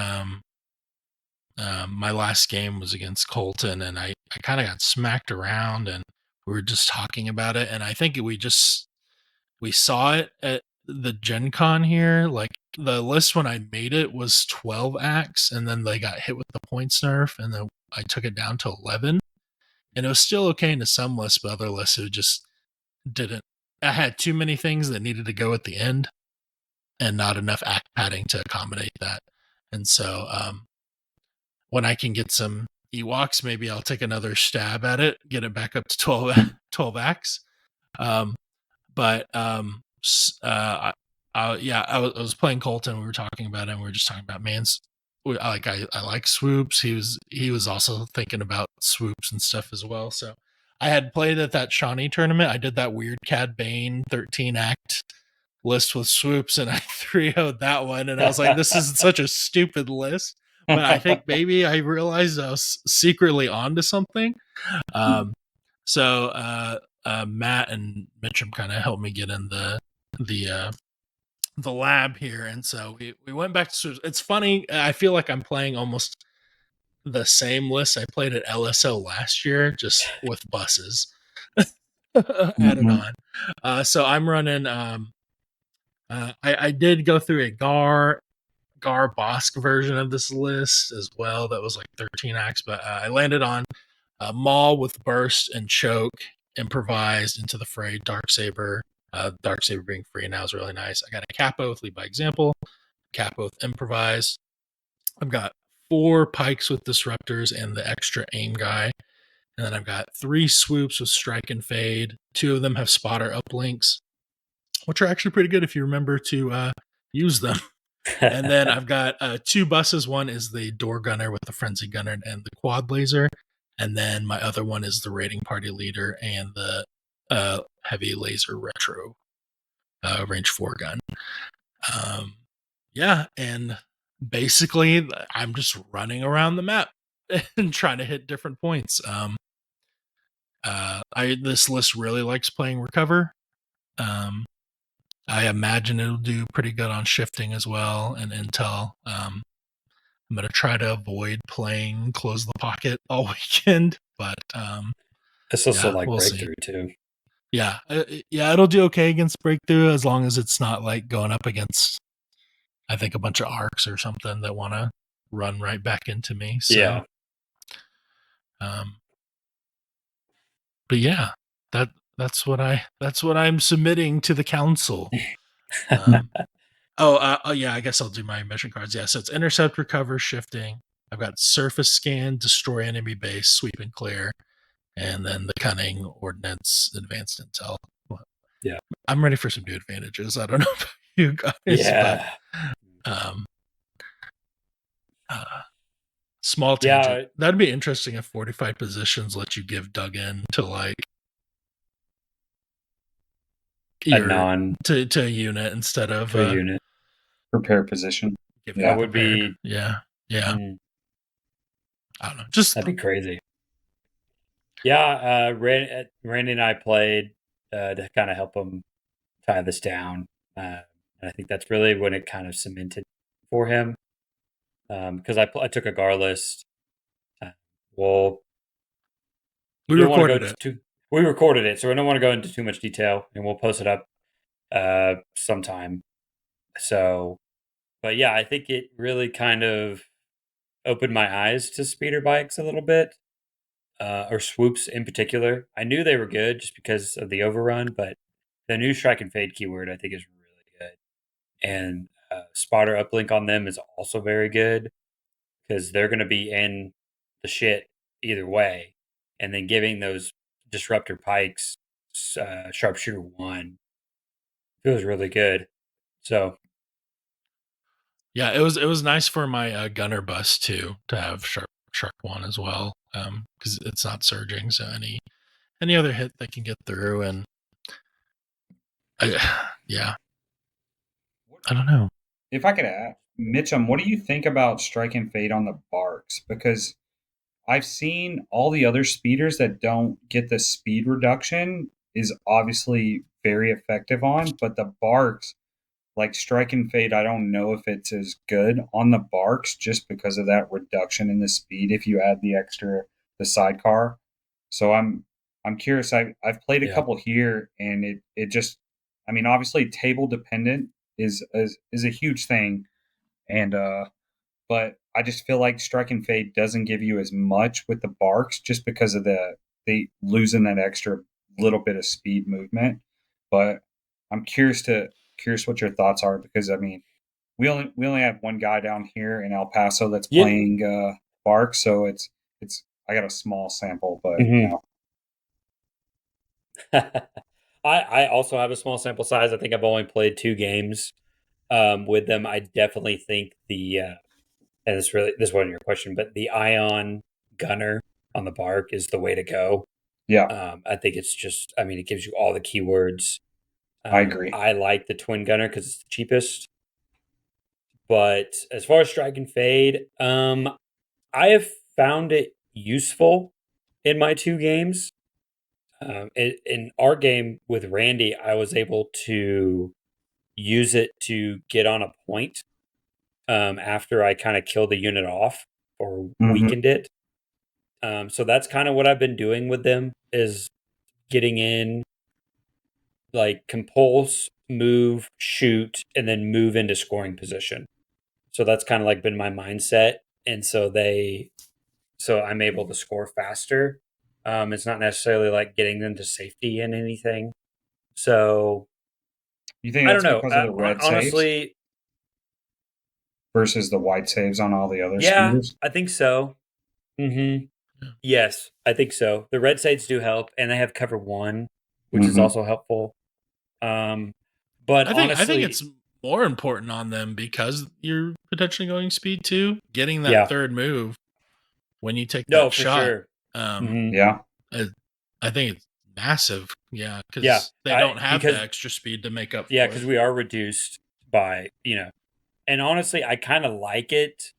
my last game was against Colton, and I kind of got smacked around, and we were just talking about it, and I think we saw it at the Gencon here. Like the list when I made it was 12 acts, and then they got hit with the points nerf, and then I took it down to 11, and it was still okay into some lists, but other lists it just didn't. I had too many things that needed to go at the end, and not enough act padding to accommodate that. And so, when I can get some Ewoks, maybe I'll take another stab at it, get it back up to 12 acts. But I was playing Colton. We were talking about it, and we were just talking about I like Swoops. He was also thinking about Swoops and stuff as well. So I had played at that Shawnee tournament. I did that weird Cad Bane 13 act list with Swoops, and I 3-0'd that one, and I was like, this is such a stupid list. But I think maybe I realized I was secretly onto something. So Matt and Mitchem kind of helped me get in the lab here, and so we went back to Swoops. It's funny. I feel like I'm playing almost the same list I played at LSO last year, just with buses added on. So I'm running. I did go through a Gar Bosk version of this list as well. That was like 13 acts, but I landed on Maul with Burst and Choke, improvised into the fray, Darksaber. Darksaber being free now is really nice. I got a Capo with Lead by Example, Capo with Improvised. I've got 4 Pikes with Disruptors and the extra aim guy. And then I've got 3 Swoops with Strike and Fade. 2 of them have Spotter uplinks, which are actually pretty good if you remember to use them. And then I've got 2 buses. One is the Door Gunner with the Frenzy Gunner and the Quad Laser. And then my other one is the Raiding Party Leader and the Heavy Laser Retro range 4 gun. Yeah, and basically I'm just running around the map and trying to hit different points. This list really likes playing Recover. I imagine it'll do pretty good on shifting as well and intel. I'm going to try to avoid playing Close the Pocket all weekend, but it's also like we'll Breakthrough see. too. Yeah, it'll do okay against Breakthrough as long as it's not like going up against, I think, a bunch of arcs or something that want to run right back into me. So, yeah. But yeah, that's what I'm submitting to the council. Yeah, I guess I'll do my mission cards. Yeah, so it's Intercept, Recover, Shifting. I've got Surface Scan, Destroy Enemy Base, Sweep and Clear, and then the Cunning, Ordnance, Advanced Intel. Yeah, I'm ready for some new advantages. I don't know about you guys, yeah. but small tangent. That'd be interesting if fortified positions let you give dug in to like a to a unit instead of a unit prepare position. That would be yeah. I don't know. Just that'd be crazy. Yeah, Randy and I played to kind of help him tie this down, and I think that's really when it kind of cemented for him. Because I took a Gar list. We recorded it. We recorded it, so we don't want to go into too much detail, and we'll post it up sometime. So, but yeah, I think it really kind of opened my eyes to speeder bikes a little bit, or Swoops in particular. I knew they were good just because of the overrun, but the new Strike and Fade keyword I think is really good, and spotter uplink on them is also very good because they're going to be in the shit either way, and then giving those disruptor pikes sharpshooter 1 feels really good. So yeah, it was nice for my gunner bus too to have sharp 1 as well, because it's not surging, so any other hit they can get through, and I don't know. If I could ask, Mitchem, what do you think about Strike and Fade on the Barks? Because I've seen all the other speeders that don't get the speed reduction is obviously very effective on, but the Barks, like Strike and Fade, I don't know if it's as good on the barks just because of that reduction in the speed if you add the sidecar. So I'm curious. I've played a couple here, and it just, I mean, obviously table dependent is a huge thing, and but I just feel like Strike and Fade doesn't give you as much with the barks just because of the losing that extra little bit of speed movement. But I'm curious what your thoughts are, because I mean, we only have one guy down here in El Paso that's playing bark, so it's I got a small sample, but you know. I also have a small sample size. I think I've only played 2 games with them. I definitely think and this wasn't your question, but the Ion Gunner on the bark is the way to go. Yeah. I think it's just, I mean, it gives you all the keywords. I agree. I like the Twin Gunner because it's the cheapest. But as far as Strike and Fade, I have found it useful in my 2 games. In our game with Randy, I was able to use it to get on a point after I kind of killed the unit off or weakened it. So that's kind of what I've been doing with them, is getting in, like, compulse, move, shoot, and then move into scoring position. So that's kind of like been my mindset. And so I'm able to score faster. It's not necessarily like getting them to safety in anything. So you think I that's don't know. because of the red Honestly, saves versus the white saves on all the other speeders? speeders? I think so. Yes, I think so. The red saves do help, and they have cover 1, which is also helpful. But I think it's more important on them because you're potentially going speed 2, getting that third move when you take that shot. Sure. I think it's massive. Yeah, because they don't have the extra speed to make up for it. Yeah, because we are reduced by, and honestly, I kind of like it.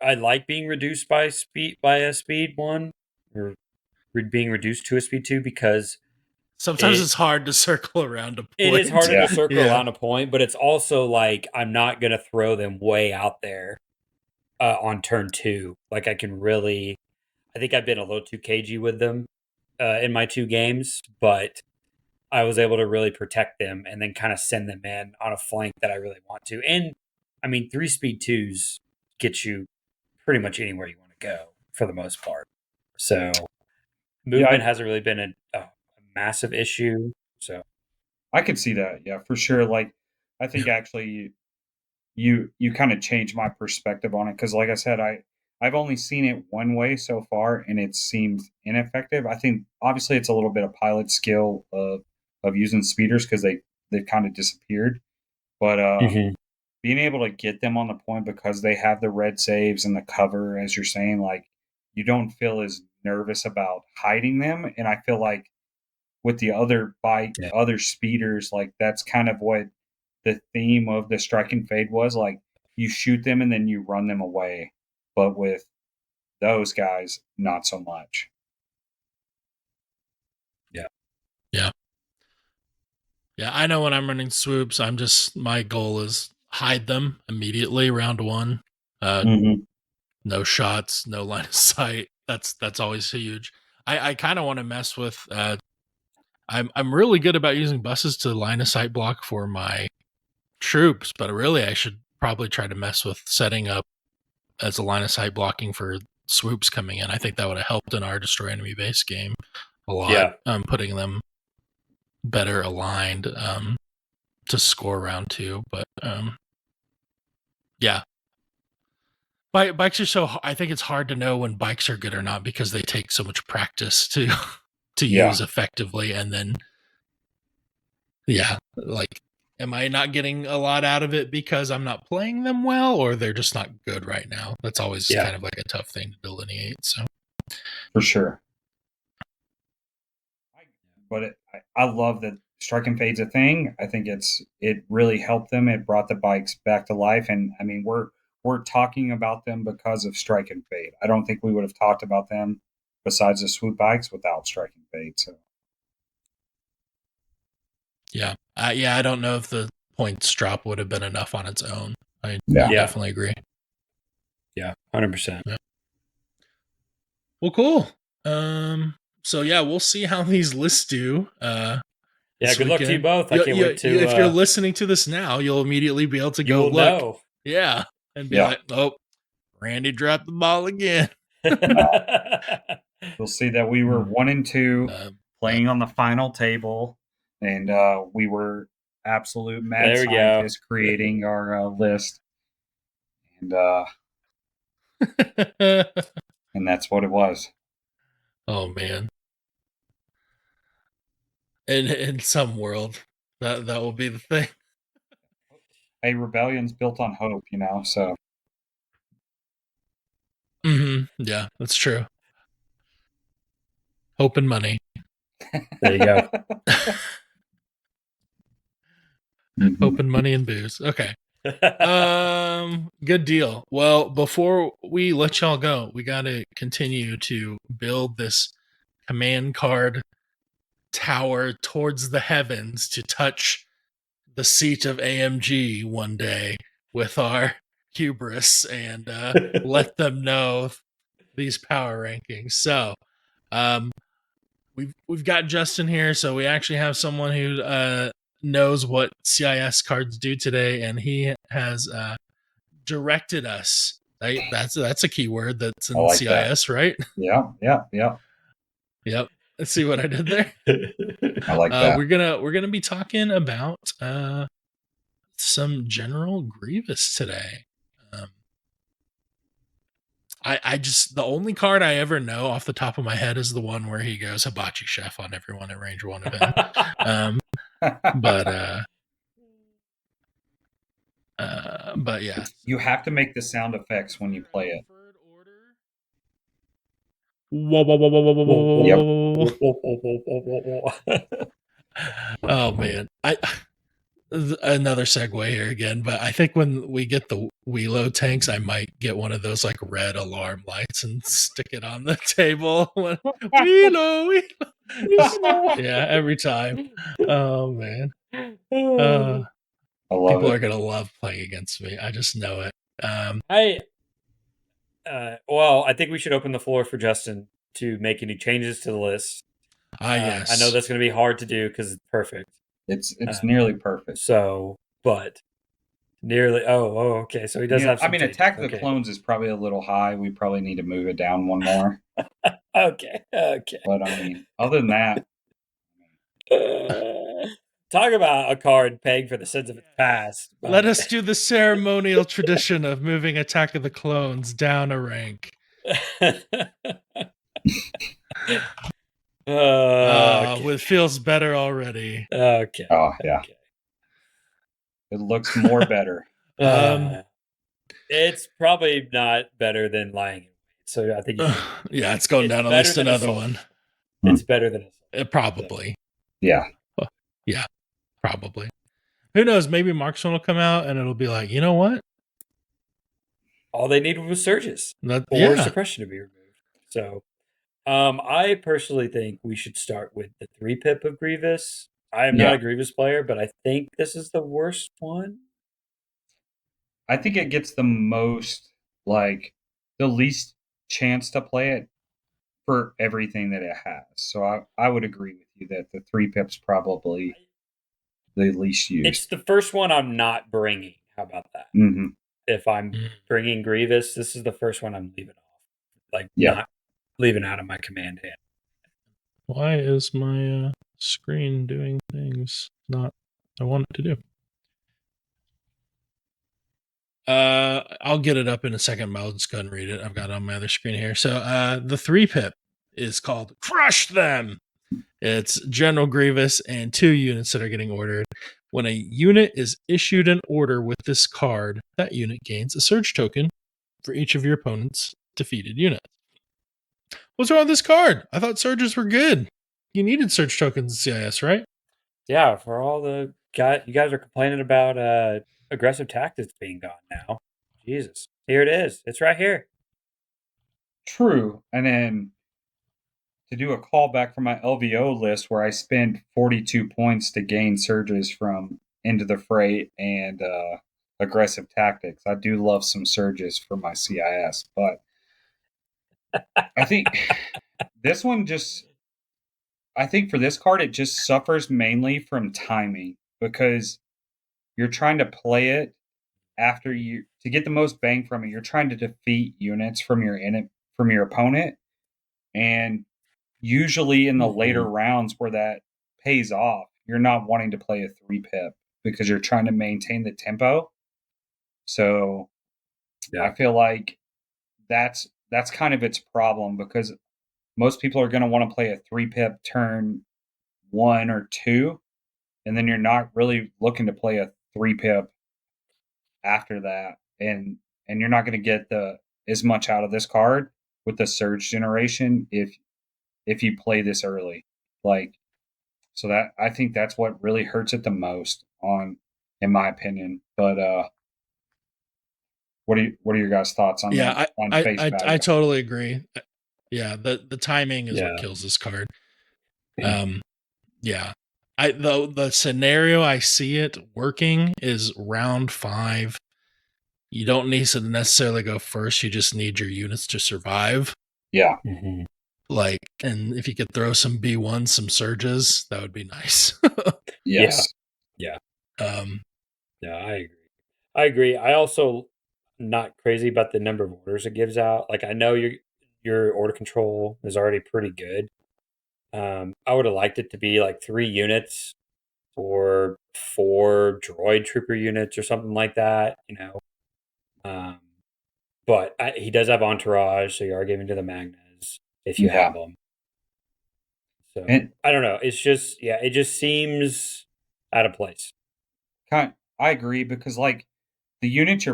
I like being reduced by a speed 1, or being reduced to a speed 2, because sometimes it's hard to circle around a point. It is harder to circle around a point, but it's also like I'm not going to throw them way out there on turn 2. Like, I think I've been a little too cagey with them in my 2 games, but I was able to really protect them and then kind of send them in on a flank that I really want to. And I mean, 3 speed 2s get you pretty much anywhere you want to go for the most part. So movement hasn't really been a massive issue. So I could see that. Yeah, for sure. Like, I think actually you kind of changed my perspective on it, because like I said, I've only seen it one way so far, and it seems ineffective. I think obviously it's a little bit of pilot skill of using speeders, because they've kind of disappeared. But being able to get them on the point because they have the red saves and the cover, as you're saying, like, you don't feel as nervous about hiding them. And I feel like with the other other speeders, like, that's kind of what the theme of the Strike and Fade was. Like, you shoot them and then you run them away. But with those guys, not so much. Yeah, I know when I'm running swoops, my goal is hide them immediately round 1. No shots, no line of sight. That's always huge. I kind of want to mess with I'm really good about using buses to line of sight block for my troops, but really I should probably try to mess with setting up as a line of sight blocking for swoops coming in. I think that would have helped in our destroy enemy base game a lot. Putting them better aligned to score round 2, but yeah. Bikes are so, I think it's hard to know when bikes are good or not, because they take so much practice to use effectively. And then like, am I not getting a lot out of it because I'm not playing them well, or they're just not good right now? That's always kind of like a tough thing to delineate. So for sure. But I love that Strike and Fade's a thing. I think it really helped them. It brought the bikes back to life. And I mean, we're talking about them because of Strike and Fade. I don't think we would have talked about them besides the swoop bikes without Strike and Fade. So I don't know if the points drop would have been enough on its own. I definitely agree. Yeah, 100%. Yeah. Well, cool. So yeah, we'll see how these lists do. Good luck to you both. I can't wait to. If you're listening to this now, you'll immediately be able to go look. Know. Yeah, and be like, oh, Randy dropped the ball again. We'll see that we were 1 and 2 playing on the final table, and we were absolute mad scientists creating our list, and and that's what it was. Oh man! In some world, that will be the thing. Hey, rebellion's built on hope, so. Yeah, that's true. Hope and money. There you go. Hope and money and booze. Okay. Good deal. Well, before we let y'all go, we got to continue to build this command card tower towards the heavens to touch the seat of AMG one day with our hubris and let them know these power rankings. So, we've got Justin here, so we actually have someone who knows what CIS cards do today, and he has directed us. Right? That's a keyword that's in CIS, right? Yeah. Yep. Let's see what I did there. I like that. We're gonna be talking about some General Grievous today. I just, the only card I ever know off the top of my head is the one where he goes hibachi chef on everyone at range 1 of him. But yeah, you have to make the sound effects when you play it. Oh man, another segue here again, but I think when we get the Wheelo tanks, I might get one of those like red alarm lights and stick it on the table. Wheelo. Yeah, every time. Oh man. People are gonna love playing against me. I just know it. I think we should open the floor for Justin to make any changes to the list. Yes. I know that's going to be hard to do because it's perfect. It's nearly perfect. So, but nearly. Oh, okay. So he does have some changes. Attack the Clones is probably a little high. We probably need to move it down one more. Okay. But I mean, other than that. Talk about a card paying for the sins of its past. Let us do the ceremonial tradition of moving Attack of the Clones down a rank. It feels better already. Okay. Oh, yeah. Okay. It looks more better. It's probably not better than Lying in Wait. So I think it's going down at least another one. It's better than Assault. Probably. Yeah. Yeah. Probably. Who knows? Maybe Marksman will come out and it'll be like, you know what? All they needed was surges or suppression to be removed. So, I personally think we should start with the 3-pip of Grievous. I am not a Grievous player, but I think this is the worst one. I think it gets the most, the least chance to play it for everything that it has. So I would agree with you that the 3-pip's probably the least used. It's the first one I'm not bringing. How about that? Mm-hmm. If I'm bringing Grievous, this is the first one I'm leaving off. Not leaving out of my command hand. Why is my screen doing things not I want it to do? I'll get it up in a second. I'll just go and read it. I've got it on my other screen here. So the 3-pip is called Crush Them. It's General Grievous and 2 units that are getting ordered. When a unit is issued an order with this card, that unit gains a surge token for each of your opponent's defeated units. What's wrong with this card? I thought surges were good. You needed surge tokens in CIS, right? Yeah, for all the guys, you guys are complaining about aggressive tactics being gone now. Jesus. Here it is. It's right here. True. And then to do a callback from my LVO list where I spend 42 points to gain surges from into the fray and aggressive tactics. I do love some surges for my CIS, but I think this one I think for this card, it just suffers mainly from timing because you're trying to play it to get the most bang from it. You're trying to defeat units from your opponent, and usually in the later rounds where that pays off, you're not wanting to play a 3-pip because you're trying to maintain the tempo. So I feel like that's kind of its problem, because most people are going to want to play a 3-pip turn 1 or 2, and then you're not really looking to play a 3-pip after that, and you're not going to get as much out of this card with the surge generation if you play this early. So that, I think that's what really hurts it the most, in my opinion. But what are your guys' thoughts on that? I totally agree. Yeah, the timing is what kills this card. Yeah. The scenario I see it working is round 5. You don't need to necessarily go first. You just need your units to survive. Yeah. Mm-hmm. And if you could throw some B1s, some surges, that would be nice. Yes. Yeah. I agree. I also not crazy about the number of orders it gives out. Like, I know your order control is already pretty good. I would have liked it to be like 3 units or 4 droid trooper units or something like that, but he does have entourage, so you are giving to the Magnas if you have them. So I don't know. It's just, it just seems out of place. I agree, because like the units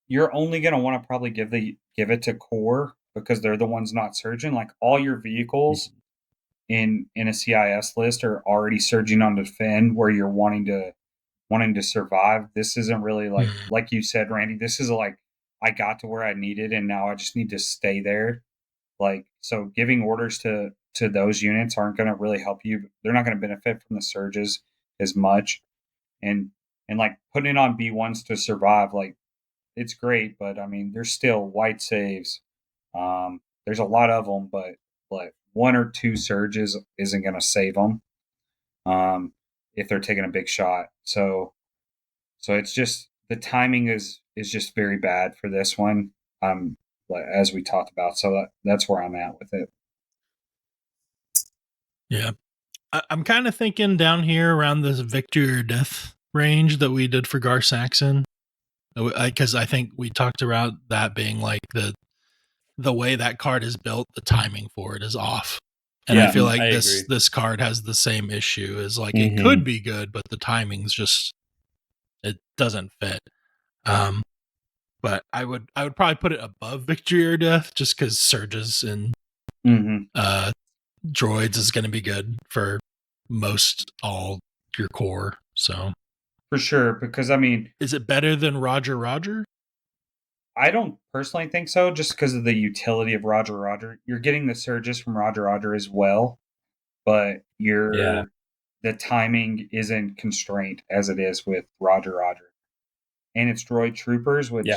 you're only going to want to probably give it to core, because they're the ones not surging. Like, all your vehicles in a CIS list are already surging on defend, where you're wanting to survive. This isn't really like you said, Randy, this is like, I got to where I needed and now I just need to stay there. Like, so giving orders to those units aren't going to really help you. They're not going to benefit from the surges as much. And like putting on B1s to survive, like, it's great, but I mean, there's still white saves. There's a lot of them, but 1 or 2 surges isn't going to save them if they're taking a big shot. So it's just, the timing is just very bad for this one, as we talked about. So that's where I'm at with it. Yeah. I'm kind of thinking down here around this victory or death range that we did for Gar Saxon, because I think we talked about that being like the way that card is built, the timing for it is off. And I feel like this card has the same issue. Is like, it could be good, but the timing's just, it doesn't fit. But I would probably put it above victory or death, just because surges and droids is going to be good for most all your core. So for sure, because I mean, is it better than Roger? I don't personally think so, just because of the utility of Roger. You're getting the surges from Roger as well, but the timing isn't constrained as it is with Roger. And it's droid troopers, which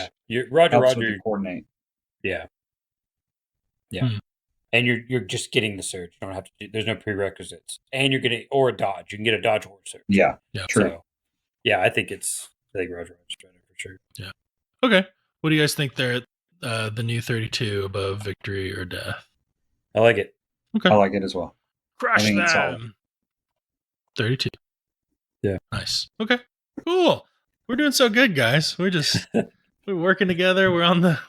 Roger with the coordinate. Yeah. And you're just getting the surge. You don't have to do, there's no prerequisites. And you're getting, or a dodge. You can get a dodge or a surge. Yeah. True. So, I think Roger is better for sure. Yeah. Okay. What do you guys think there? The new 32 above victory or death? I like it. Okay. I like it as well. Crush them. 32. Yeah. Nice. Okay. Cool. We're doing so good, guys. We're just we're working together. We're on the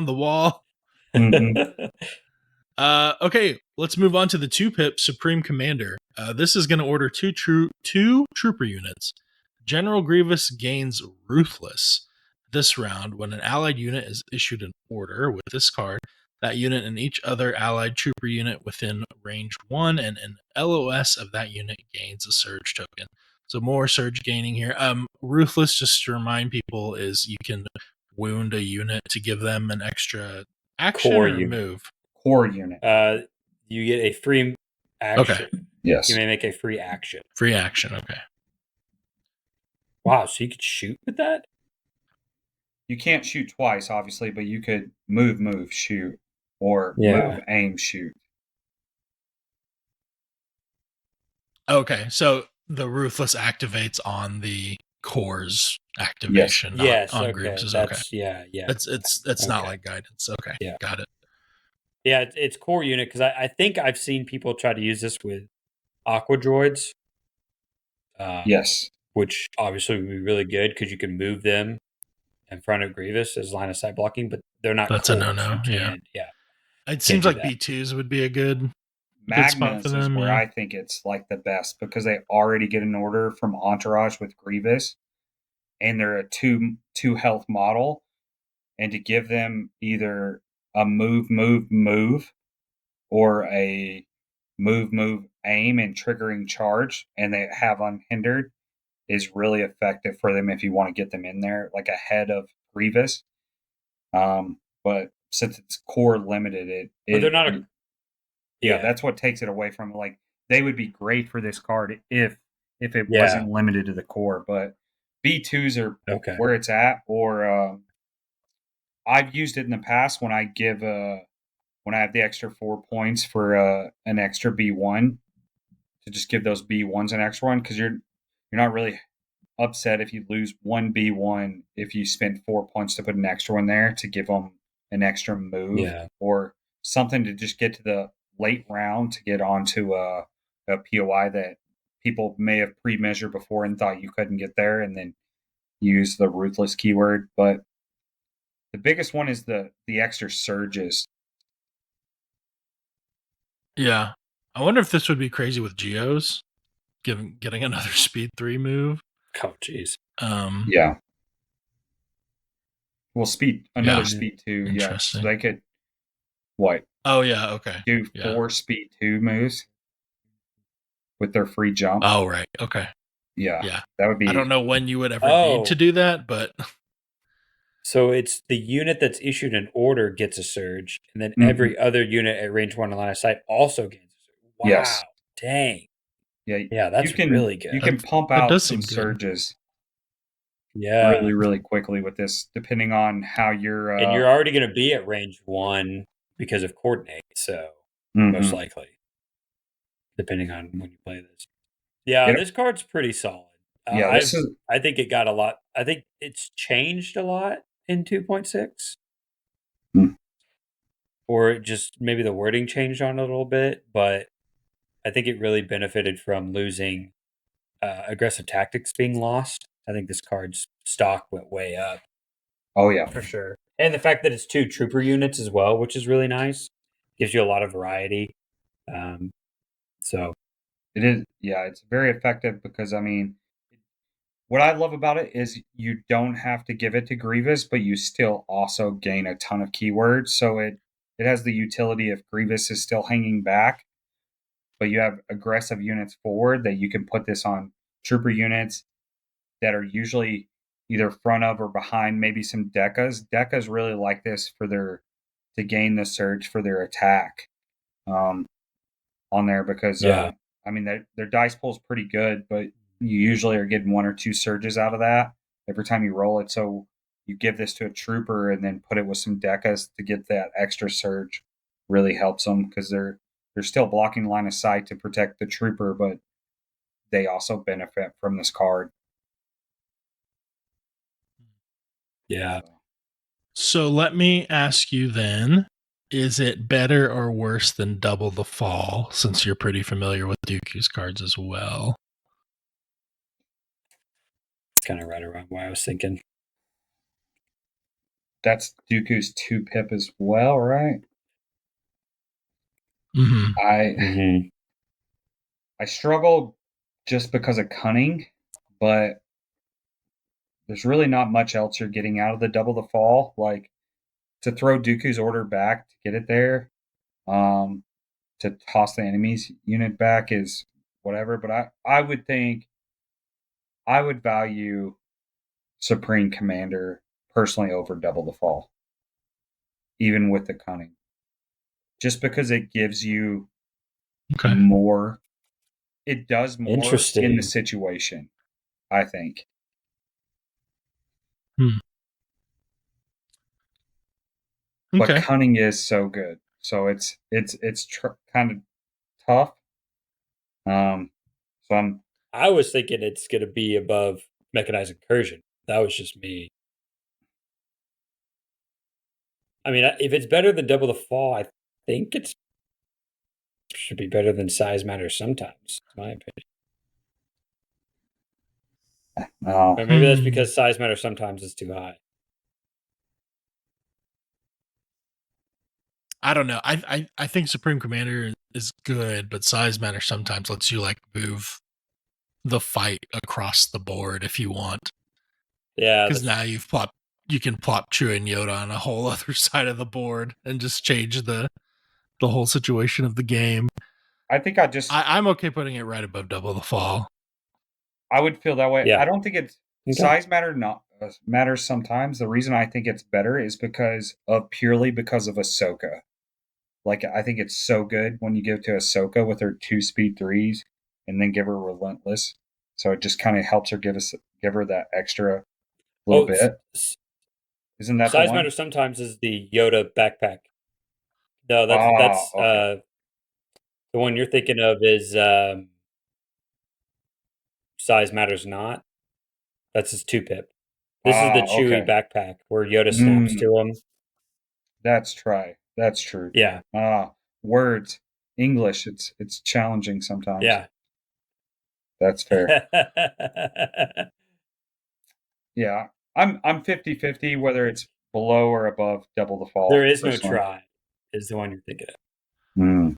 wall. Okay, let's move on to the 2-pip Supreme Commander. This is going to order two trooper units. General Grievous gains Ruthless. This round, when an allied unit is issued an order with this card, that unit and each other allied trooper unit within range 1 and an LOS of that unit gains a surge token. So more surge gaining here. Ruthless, just to remind people, is you can wound a unit to give them an extra action or move. Core unit. You get a free action. Okay. Yes. You may make a free action. Free action. Okay. Wow, so you could shoot with that? You can't shoot twice, obviously, but you could move, shoot, or Yeah. move, aim, shoot. Okay, so the Ruthless activates on the core's activation, not Yes. on Okay. Grievous's. That's Okay, yeah. it's not Okay. like guidance. Okay, Yeah. got it. Yeah, it's core unit because I think I've seen people try to use this with Aqua Droids. Yes. Which obviously would be really good because you can move them in front of Grievous as line of sight blocking, but they're not That's a cores. no-no, You yeah. can't, yeah. It seems do like that. B2s would be a good spot for Magnas is them. where Yeah. I think it's like the best because they already get an order from Entourage with Grievous, and they're a two health model, and to give them either a move, or a move, aim and triggering charge, and they have unhindered, is really effective for them if you want to get them in there like ahead of Grievous. But since it's core limited, But they're not a. yeah, that's what takes it away from, like, they would be great for this card if it Yeah. wasn't limited to the core. But B2s are Okay. where it's at, or I've used it in the past when I give when I have the extra 4 points for an extra B1, to just give those B1s an extra one, because you're not really upset if you lose one B1 if you spend 4 points to put an extra one there to give them an extra move, Yeah. or something to just get to the late round to get onto a POI that people may have pre-measured before and thought you couldn't get there, and then use the Ruthless keyword. But the biggest one is the extra surges. Yeah. I wonder if this would be crazy with Geos, getting another speed 3 move. Oh, jeez. Yeah. Well, another Yeah. speed 2. Yeah. Interesting. So they could, what, Oh yeah, okay. do Yeah. 4 speed 2 moves with their free jump. Oh right. Okay. Yeah. Yeah. That would be. I don't know when you would ever Oh. need to do that, but So it's the unit that's issued an order gets a surge, and then Mhm. every other unit at range 1 and line of sight also gains a surge. Wow. Yes. Dang. Yeah. Yeah, that's really good. You can pump that out does some seem good. surges Yeah. really, really quickly with this, depending on how you're. And you're already going to be at range 1 because of coordinate, so most likely, depending on when you play this. Yeah, this card's pretty solid. Yeah, I think it got a lot. I think it's changed a lot in 2.6. Hmm. Or just maybe the wording changed on it a little bit, but I think it really benefited from losing aggressive tactics being lost. I think this card's stock went way up. Oh yeah, For sure. And the fact that it's 2 trooper units as well, which is really nice. Gives you a lot of variety. So it is. Yeah, it's very effective because, I mean, what I love about it is you don't have to give it to Grievous, but you still also gain a ton of keywords. So it has the utility if Grievous is still hanging back, but you have aggressive units forward, that you can put this on trooper units that are usually either front of or behind maybe some Decas. Decas really like this to gain the surge for their attack on there, because yeah. I mean, their dice pool is pretty good, but you usually are getting 1 or 2 surges out of that every time you roll it. So you give this to a trooper and then put it with some Decas to get that extra surge. Really helps them because they're still blocking line of sight to protect the trooper, but they also benefit from this card. Yeah. So let me ask you then, is it better or worse than Double the Fall, since you're pretty familiar with Dooku's cards as well? It's kind of right around where I was thinking. That's Dooku's 2 pip as well, right? Mm-hmm. I struggle just because of cunning, but there's really not much else you're getting out of the Double the Fall. Like, to throw Dooku's order back to get it there, to toss the enemy's unit back is whatever. But I would think I would value Supreme Commander personally over Double the Fall, even with the cunning, just because it gives you more. It does more in the situation, I think. but Okay. cunning is so good. So it's kind of tough. So I was thinking it's going to be above mechanized incursion. That was just me. I mean, if it's better than double the fall, I think it should be better than size matters sometimes, in my opinion. Or maybe that's because size matters sometimes is too high. I don't know. I think Supreme Commander is good, but size matter sometimes lets you like move the fight across the board if you want. Yeah, Because now you can plop Chewie and Yoda on a whole other side of the board and just change the whole situation of the game. I think I'm okay putting it right above double the fall. I would feel that way. Yeah. I don't think it's size matters sometimes. The reason I think it's better is purely because of Ahsoka. Like, I think it's so good when you give to Ahsoka with her 2 speed 3s and then give her Relentless. So it just kind of helps her give her that extra little bit. Isn't that size the one? matters sometimes is the Yoda backpack. No, that's okay. the one you're thinking of is size matters not. That's his 2-pip. This is the Chewie okay. backpack where Yoda snaps to him. That's true. Yeah. Words. English, it's challenging sometimes. Yeah. That's fair. Yeah. I'm 50-50 whether it's below or above double the fall. There is no try is the one you're thinking of.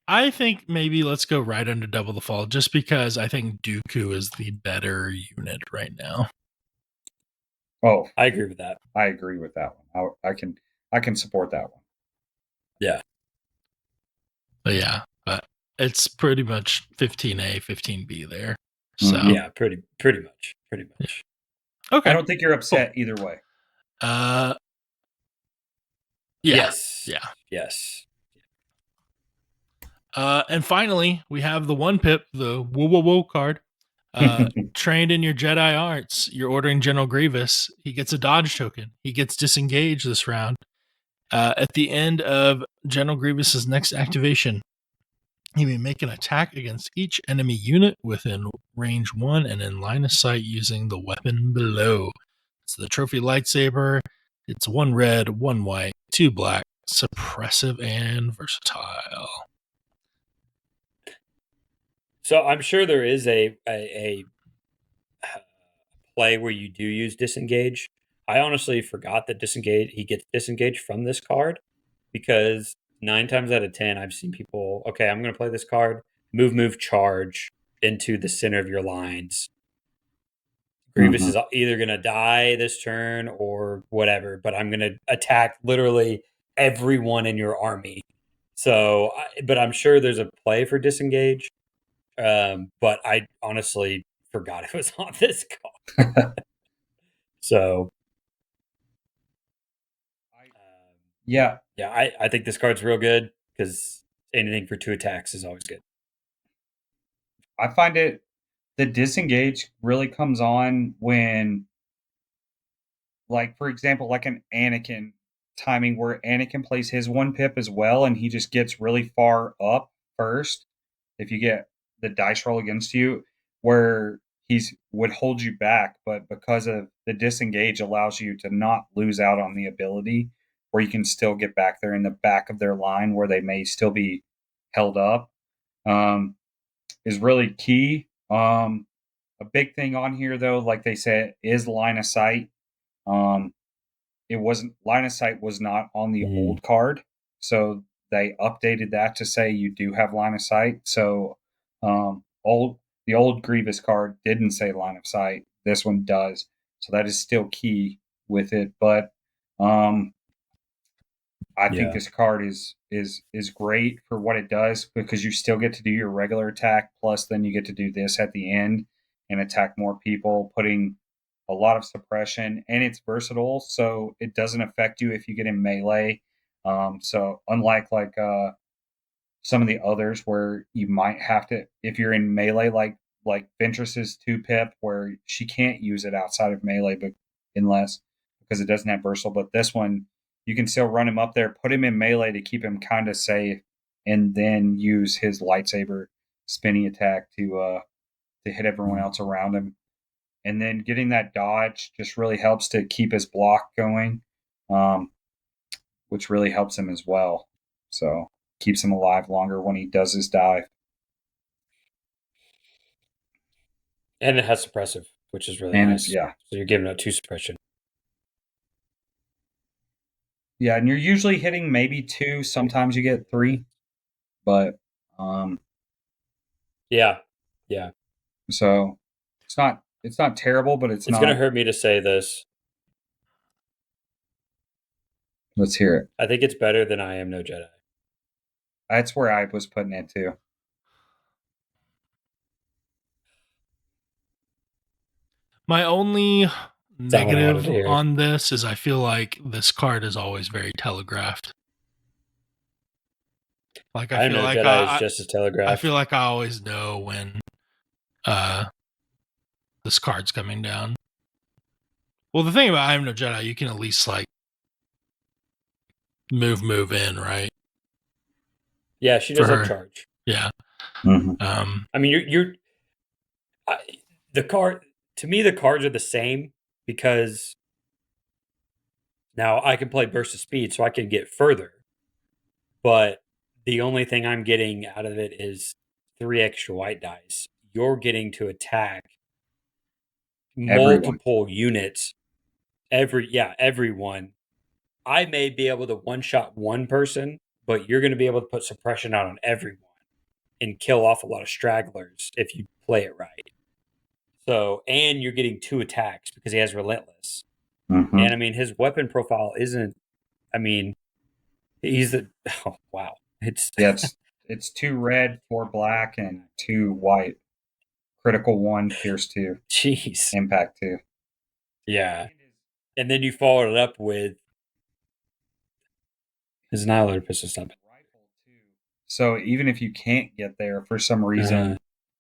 I think maybe let's go right under double the fall just because I think Dooku is the better unit right now. Oh, I agree with that. I agree with that one. I can support that one. Yeah. But yeah, but it's pretty much 15A, 15B there. So yeah, pretty much. Okay. I don't think you're upset either way. Yeah. Yes. Yeah. Yes. And finally, we have the One-Pip, the whoa card. Trained in your Jedi arts, you're ordering General Grievous. He gets a dodge token. He gets disengaged this round. At the end of General Grievous's next activation, he may make an attack against each enemy unit within range 1 and in line of sight using the weapon below. It's the trophy lightsaber. It's 1 red, 1 white, 2 black, suppressive and versatile. So I'm sure there is a play where you do use disengage. I honestly forgot that he gets disengaged from this card because 9 times out of 10 I've seen people, okay, I'm going to play this card, move, charge into the center of your lines. Grievous is either going to die this turn or whatever, but I'm going to attack literally everyone in your army. So, but I'm sure there's a play for disengage. But I honestly forgot it was on this card. So, yeah, I think this card's real good because anything for 2 attacks is always good. I find the disengage really comes on when, like, for example, like an Anakin timing where Anakin plays his One-Pip as well, and he just gets really far up first. If you get the dice roll against you, where would hold you back, but because of the disengage allows you to not lose out on the ability, where you can still get back there in the back of their line where they may still be held up, is really key. A big thing on here though, like they said, is line of sight. It wasn't line of sight was not on the old card, so they updated that to say you do have line of sight. So the old Grievous card didn't say line of sight. This one does, so that is still key with it. But I think this card is great for what it does because you still get to do your regular attack, plus then you get to do this at the end and attack more people, putting a lot of suppression, and it's versatile, so it doesn't affect you if you get in melee. So unlike some of the others where you might have to, if you're in melee, like Ventress's 2-pip, where she can't use it outside of melee, but because it doesn't have versatile. But this one, you can still run him up there, put him in melee to keep him kind of safe, and then use his lightsaber spinny attack to hit everyone else around him. And then getting that dodge just really helps to keep his block going, which really helps him as well. So keeps him alive longer when he does his dive. And it has suppressive, which is really nice. Yeah. So you're giving out 2 suppression. Yeah, and you're usually hitting maybe 2. Sometimes you get 3. But yeah. So it's not terrible, but it's not. It's going to hurt me to say this. Let's hear it. I think it's better than I Am No Jedi. That's where I was putting it too. My only negative on this is I feel like this card is always very telegraphed. Like I feel like Jedi is just as telegraphed. I feel like I always know when this card's coming down. Well, the thing about I Am No Jedi, you can at least like move in, right? Yeah, she does have charge. Yeah. Mm-hmm. I mean, the card, to me, the cards are the same because now I can play burst of speed, so I can get further. But the only thing I'm getting out of it is 3 extra white dice. You're getting to attack multiple units. Everyone. I may be able to one-shot one person, but you're going to be able to put suppression out on everyone and kill off a lot of stragglers if you play it right. So, and you're getting 2 attacks because he has Relentless. Mm-hmm. And I mean, his weapon profile isn't, I mean, he's oh, wow. It's 2 red, 4 black, and 2 white. Critical 1, pierce 2. Jeez. Impact 2. Yeah. And then you followed it up with his Annihilator pistol stun. So even if you can't get there for some reason,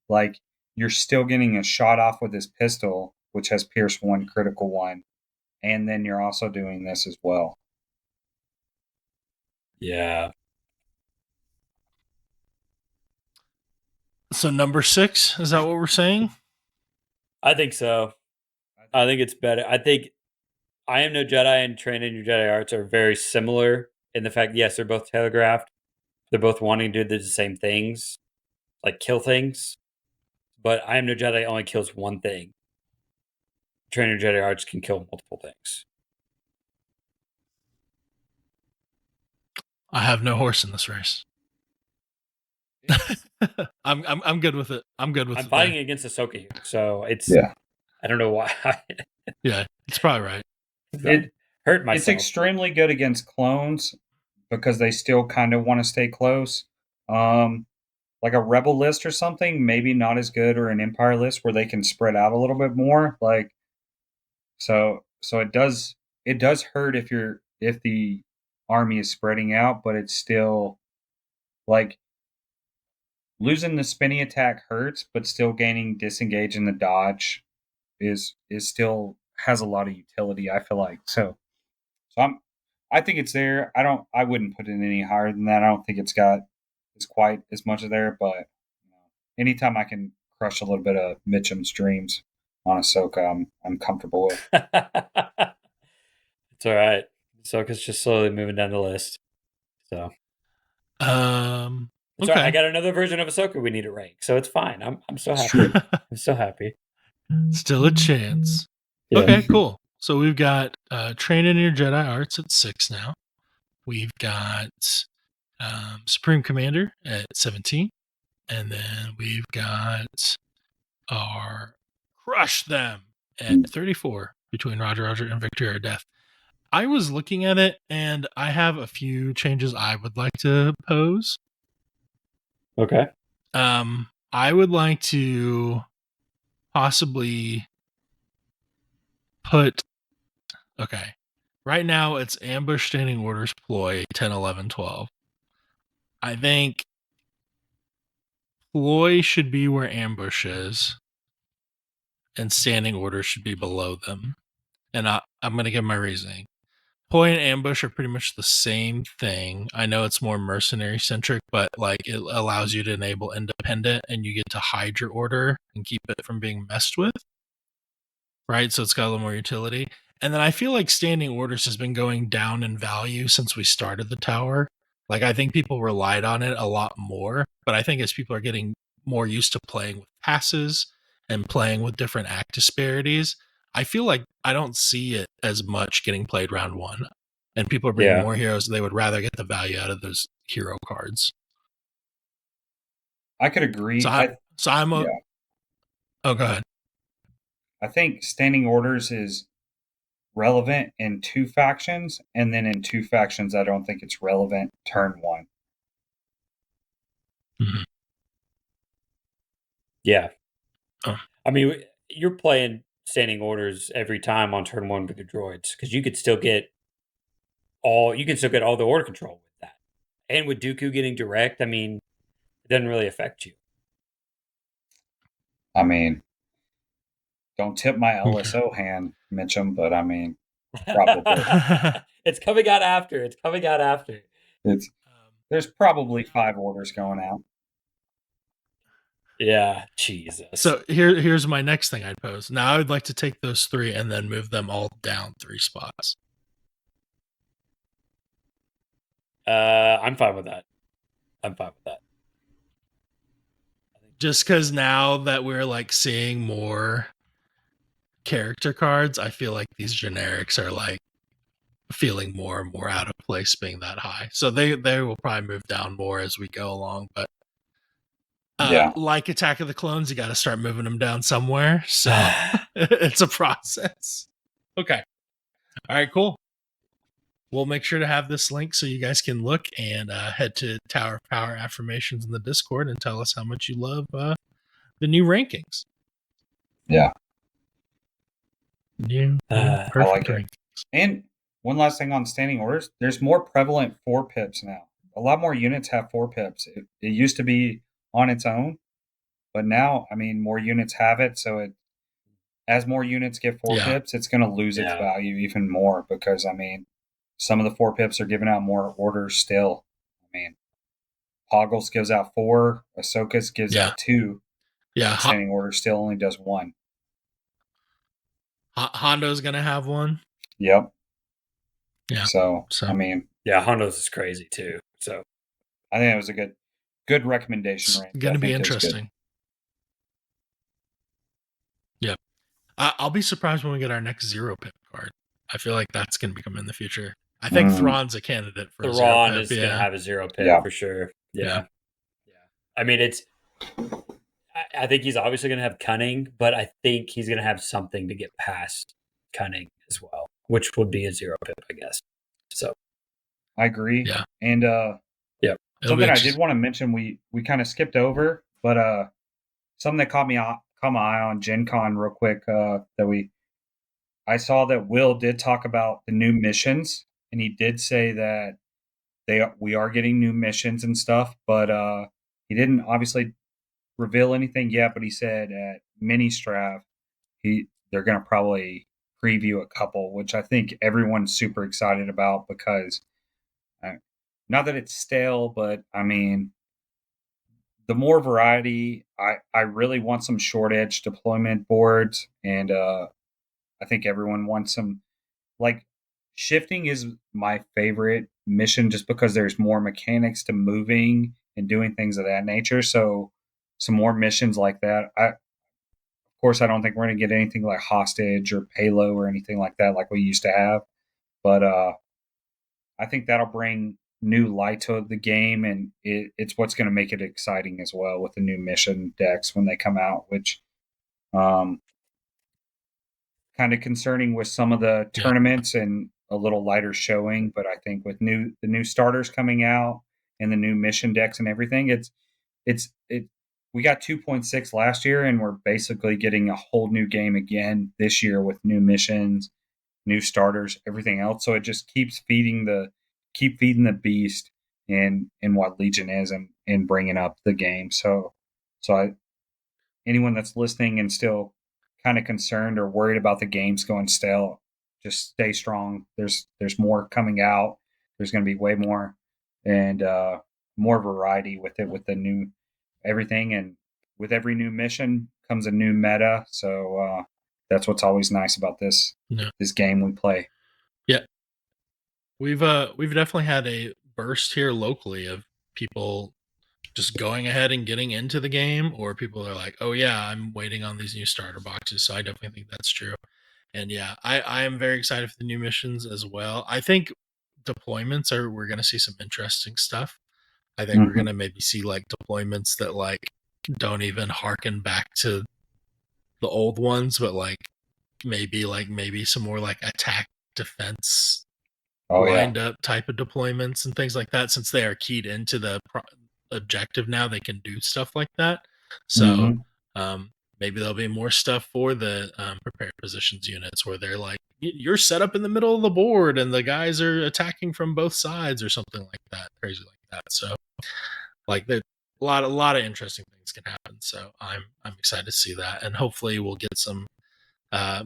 like you're still getting a shot off with his pistol, which has pierce 1, critical 1, and then you're also doing this as well. Yeah. So number 6, is that what we're saying? I think so. I think it's better. I think I Am No Jedi and Training Your Jedi Arts are very similar in the fact, yes, they're both telegraphed. They're both wanting to do the same things, like kill things. But I Am No Jedi only kills one thing. Training Your Jedi Arts can kill multiple things. I have no horse in this race. I'm good with it. I'm fighting against Ahsoka here, so it's I don't know why. Yeah, it's probably right. It hurt myself. It's extremely good against clones because they still kind of want to stay close. Like a rebel list or something, maybe not as good, or an empire list where they can spread out a little bit more. Like so it does hurt if the army is spreading out, but it's still like losing the spinny attack hurts, but still gaining disengage in the dodge is still has a lot of utility, I feel like. So I think it's there. I wouldn't put it any higher than that. I don't think it's quite as much of there, but anytime I can crush a little bit of Mitchem's dreams on Ahsoka, I'm comfortable with. It's all right. Ahsoka's just slowly moving down the list. So okay. Right. I got another version of Ahsoka we need to rank, so it's fine. I'm so happy. I'm so happy. Still a chance. Yeah. Okay, cool. So we've got Training Your Jedi Arts at 6 now. We've got Supreme Commander at 17. And then we've got our Crush Them at 34 between Roger and Victory or Death. I was looking at it, and I have a few changes I would like to pose. Okay. I would like to possibly put... Okay. Right now, it's Ambush, Standing Orders, Ploy, 10, 11, 12. I think Ploy should be where Ambush is, and Standing Orders should be below them. And I'm going to give my reasoning. Poi and ambush are pretty much the same thing. I know it's more mercenary centric, but like it allows you to enable independent and you get to hide your order and keep it from being messed with. Right? So it's got a little more utility. And then I feel like standing orders has been going down in value since we started the tower. Like I think people relied on it a lot more, but I think as people are getting more used to playing with passes and playing with different act disparities, I feel like I don't see it as much getting played round one. And people are bringing more heroes. They would rather get the value out of those hero cards. I could agree. Oh, go ahead. I think standing orders is relevant in 2 factions, and then in 2 factions, I don't think it's relevant turn 1. Mm-hmm. Yeah. I mean, you're playing standing orders every time on turn 1 with your droids because you could still get all the order control with that, and with Dooku getting direct, I mean, it doesn't really affect you. I mean, don't tip my LSO hand, Mitchem, but I mean, probably. It's coming out after. There's probably 5 orders going out. Yeah, Jesus. So here's my next thing I'd pose. Now I would like to take those 3 and then move them all down 3 spots. I'm fine with that. Just because now that we're like seeing more character cards, I feel like these generics are like feeling more and more out of place being that high. So they will probably move down more as we go along. But like Attack of the Clones, you got to start moving them down somewhere. So it's a process. Okay. All right, cool. We'll make sure to have this link so you guys can look and head to Tower of Power Affirmations in the Discord and tell us how much you love the new rankings. Yeah. Perfect I like rankings. it. And one last thing on standing orders, there's more prevalent 4 pips now. A lot more units have 4 pips. It used to be on its own, but now, I mean, more units have it, so as more units get 4 pips, it's going to lose its value even more because, I mean, some of the 4 pips are giving out more orders still. I mean, Poggles gives out 4, Ahsoka's gives out 2. Yeah, standing order still only does 1. Hondo's going to have 1. Yep. Yeah. So I mean, Hondo's is crazy too. So I think it was a good recommendation. It's going to be interesting. Yeah. I'll be surprised when we get our next 0 pip card. I feel like that's going to become in the future. I think Thrawn's a candidate for Thrawn is going to have a 0 pip for sure. Yeah. I mean, I think he's obviously going to have cunning, but I think he's going to have something to get past cunning as well, which would be a 0 pip, I guess. So I agree. Yeah. And something I did want to mention, we kind of skipped over, but something that caught my eye on Gencon real quick, I saw that Will did talk about the new missions, and he did say that we are getting new missions and stuff, but he didn't obviously reveal anything yet, but he said at Mini Strav they're going to probably preview a couple, which I think everyone's super excited about because not that it's stale, but I mean, the more variety, I really want some short edge deployment boards, and I think everyone wants some. Like, shifting is my favorite mission just because there's more mechanics to moving and doing things of that nature. So some more missions like that. Of course, I don't think we're going to get anything like Hostage or Payload or anything like that like we used to have. But I think that'll bring new light to the game, and it's what's going to make it exciting as well with the new mission decks when they come out, which kind of concerning with some of the tournaments and a little lighter showing. But I think with the new starters coming out and the new mission decks and everything, we got 2.6 last year, and we're basically getting a whole new game again this year with new missions, new starters, everything else. So it just keeps feeding the beast in what Legion is and bringing up the game. So anyone that's listening and still kind of concerned or worried about the games going stale, just stay strong. There's more coming out. There's going to be way more, and more variety with it, with the new everything, and with every new mission comes a new meta. So that's what's always nice about this game we play. Yeah, we've definitely had a burst here locally of people just going ahead and getting into the game, or people are like, oh yeah, I'm waiting on these new starter boxes. So I definitely think that's true. And yeah, I am very excited for the new missions as well. I think deployments we're going to see some interesting stuff. I think we're going to maybe see like deployments that like don't even harken back to the old ones, but like maybe some more like attack defense lined up type of deployments and things like that. Since they are keyed into the objective now, they can do stuff like that. So maybe there'll be more stuff for the prepared positions units where they're like, you're set up in the middle of the board and the guys are attacking from both sides or something like that, crazy like that. So like a lot of interesting things can happen. So I'm excited to see that, and hopefully we'll get some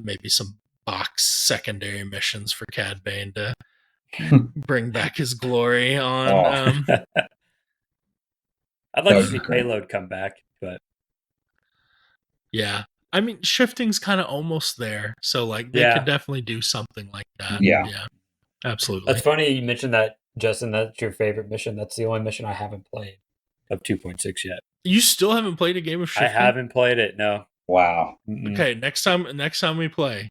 maybe some box secondary missions for Cad Bane to bring back his glory on. I'd like to see payload come back, but yeah, I mean shifting's kind of almost there, so like they could definitely do something like that. Yeah, absolutely. That's funny you mentioned that, Justin. That's your favorite mission. That's the only mission I haven't played of 2.6 yet. You still haven't played a game of shifting? I haven't played it. No. Wow. Okay, next time we play,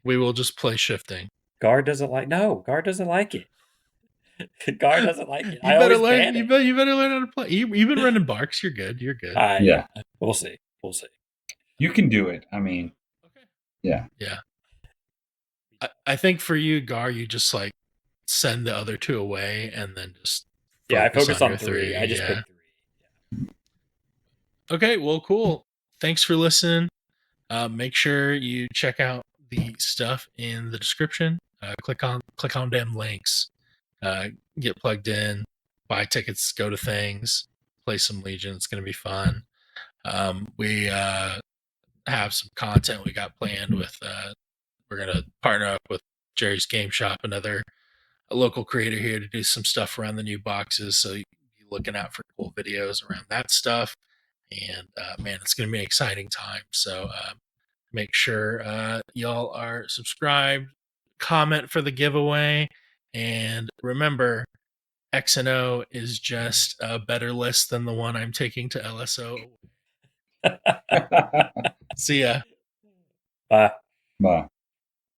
we will just play shifting. Guard doesn't like it. Guard doesn't like it. You better learn how to play. You've been running barks. You're good. Yeah. We'll see. You can do it. I mean, okay. Yeah. I think for you, Gar, you just like send the other two away and then just I focus on 3. I just picked 3. Okay, well, cool. Thanks for listening. Make sure you check out the stuff in the description. Click on them links. Get plugged in, buy tickets, go to things, play some Legion. It's going to be fun. We have some content we got planned with. We're going to partner up with Jerry's Game Shop, a local creator here, to do some stuff around the new boxes. So you're looking out for cool videos around that stuff. And man, it's going to be an exciting time. So make sure y'all are subscribed, comment for the giveaway, and remember, X&O is just a better list than the one I'm taking to LSO. See ya. Bye. Bye.